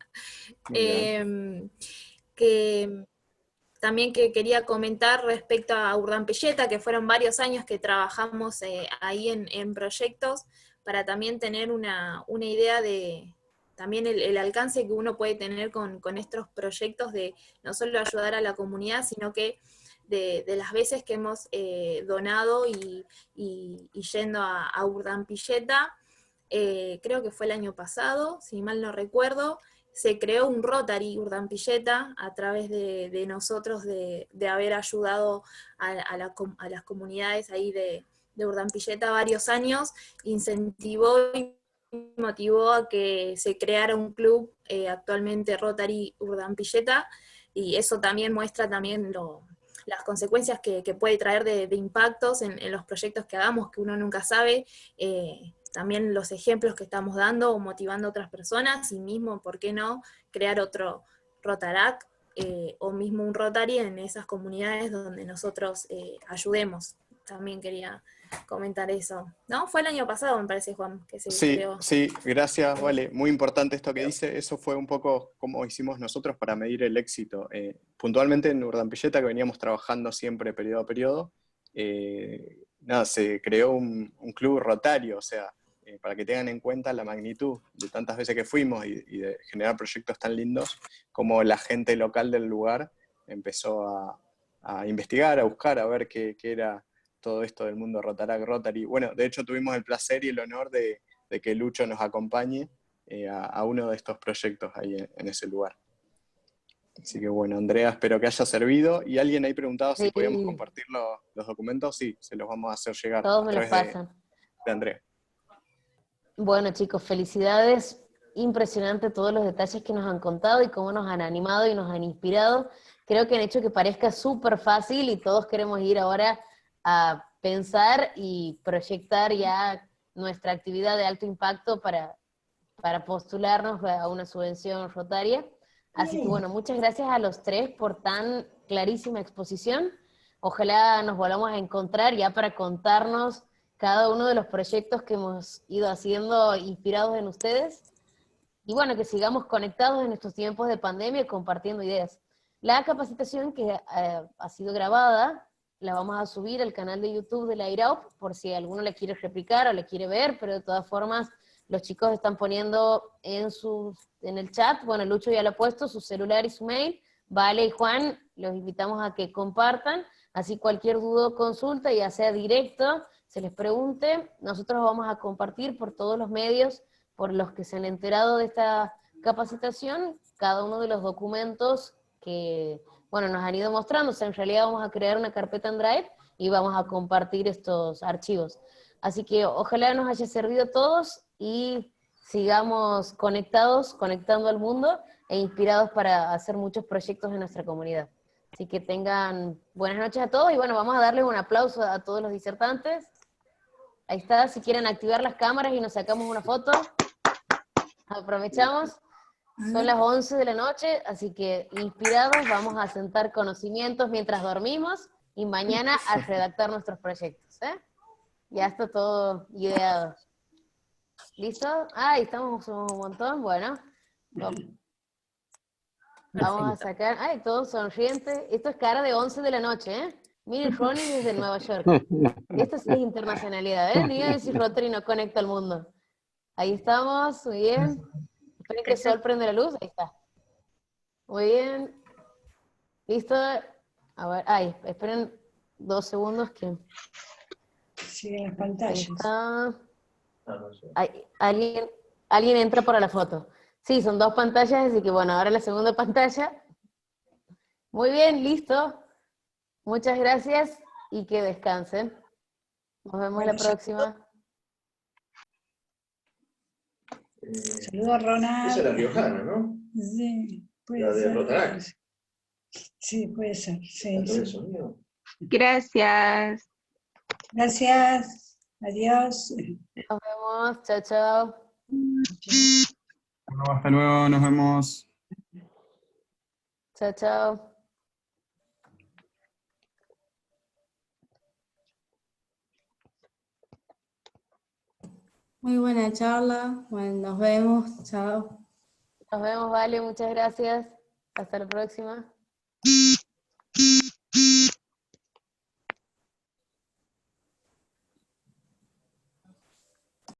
Muy bien. Que también que quería comentar respecto a Urdampilleta, que fueron varios años que trabajamos ahí en proyectos, para también tener una idea de también el alcance que uno puede tener con estos proyectos de no solo ayudar a la comunidad, sino que de las veces que hemos donado y yendo a Urdampilleta, creo que fue el año pasado, si mal no recuerdo, se creó un Rotary Urdampilleta a través de nosotros, de haber ayudado a las comunidades ahí de Urdampilleta varios años, incentivó y motivó a que se creara un club, actualmente Rotary Urdampilleta, y eso también muestra también las consecuencias que puede traer de impactos en los proyectos que hagamos, que uno nunca sabe, también los ejemplos que estamos dando o motivando a otras personas, y mismo, ¿por qué no?, crear otro Rotarac, o mismo un Rotary en esas comunidades donde nosotros ayudemos. También quería comentar eso. ¿No? Fue el año pasado, me parece, Juan, que se Sí, creó. sí, gracias, Vale. Muy importante esto que dice. Eso fue un poco como hicimos nosotros para medir el éxito. Puntualmente en Urdampilleta, que veníamos trabajando siempre periodo a periodo, nada, se creó un club rotario, o sea, para que tengan en cuenta la magnitud de tantas veces que fuimos y de generar proyectos tan lindos, como la gente local del lugar empezó a investigar, a buscar, a ver qué era todo esto del mundo Rotary. Bueno, de hecho tuvimos el placer y el honor de que Lucho nos acompañe a uno de estos proyectos ahí en ese lugar. Así que bueno, Andrea, espero que haya servido. Y alguien ahí preguntado si podíamos Sí, compartir los documentos. Sí, se los vamos a hacer llegar todos a me los través pasan. de Andrea. Bueno, chicos, felicidades. Impresionante todos los detalles que nos han contado y cómo nos han animado y nos han inspirado. Creo que han hecho que parezca súper fácil y todos queremos ir ahora a pensar y proyectar ya nuestra actividad de alto impacto para postularnos a una subvención rotaria. Así que bueno, muchas gracias a los tres por tan clarísima exposición. Ojalá nos volvamos a encontrar ya para contarnos cada uno de los proyectos que hemos ido haciendo inspirados en ustedes. Y bueno, que sigamos conectados en estos tiempos de pandemia y compartiendo ideas. La capacitación que ha sido grabada la vamos a subir al canal de YouTube de la IRAUP por si alguno la quiere replicar o la quiere ver, pero de todas formas los chicos están poniendo en el chat, bueno, Lucho ya lo ha puesto, su celular y su mail. Vale y Juan, los invitamos a que compartan, así cualquier duda o consulta, ya sea directo, se les pregunte, nosotros vamos a compartir por todos los medios por los que se han enterado de esta capacitación, cada uno de los documentos que, bueno, nos han ido mostrando. O sea, en realidad vamos a crear una carpeta en Drive y vamos a compartir estos archivos. Así que ojalá nos haya servido a todos y sigamos conectados, conectando al mundo e inspirados para hacer muchos proyectos en nuestra comunidad. Así que tengan buenas noches a todos y bueno, vamos a darles un aplauso a todos los disertantes. Ahí está, si quieren activar las cámaras y nos sacamos una foto. Aprovechamos. Son las 11 de la noche, así que inspirados vamos a sentar conocimientos mientras dormimos y mañana a redactar nuestros proyectos. Ya está todo ideado. ¿Listo? Ah, estamos un montón. Bueno, vamos a sacar. Ay, todos sonrientes. Esto es cara de 11 de la noche, ¿eh? Miren, Ronnie desde Nueva York. Esto sí es internacionalidad, ¿eh? Ni a ver si Rotary no conecta al mundo. Ahí estamos, muy bien. Esperen que el sol prende la luz. Ahí está. Muy bien. ¿Listo? A ver, ay, esperen 2 segundos que... Siguen las Ahí pantallas. está. Ay, alguien entra para la foto. Sí, son 2 pantallas, así que bueno, ahora la segunda pantalla. Muy bien, listo. Muchas gracias y que descansen. Nos vemos Bueno, la próxima. Saludos, Ronald. Esa es la riojana, ¿no? Sí, puede La de ser. Rotarac. Sí, puede ser. Sí, La de sí. sonido. Gracias. Gracias. Adiós. Nos vemos. Chao, chao. Bueno, hasta luego, nos vemos. Chao, chao. Muy buena charla. Bueno, nos vemos. Chao. Nos vemos, Vale, muchas gracias. Hasta la próxima.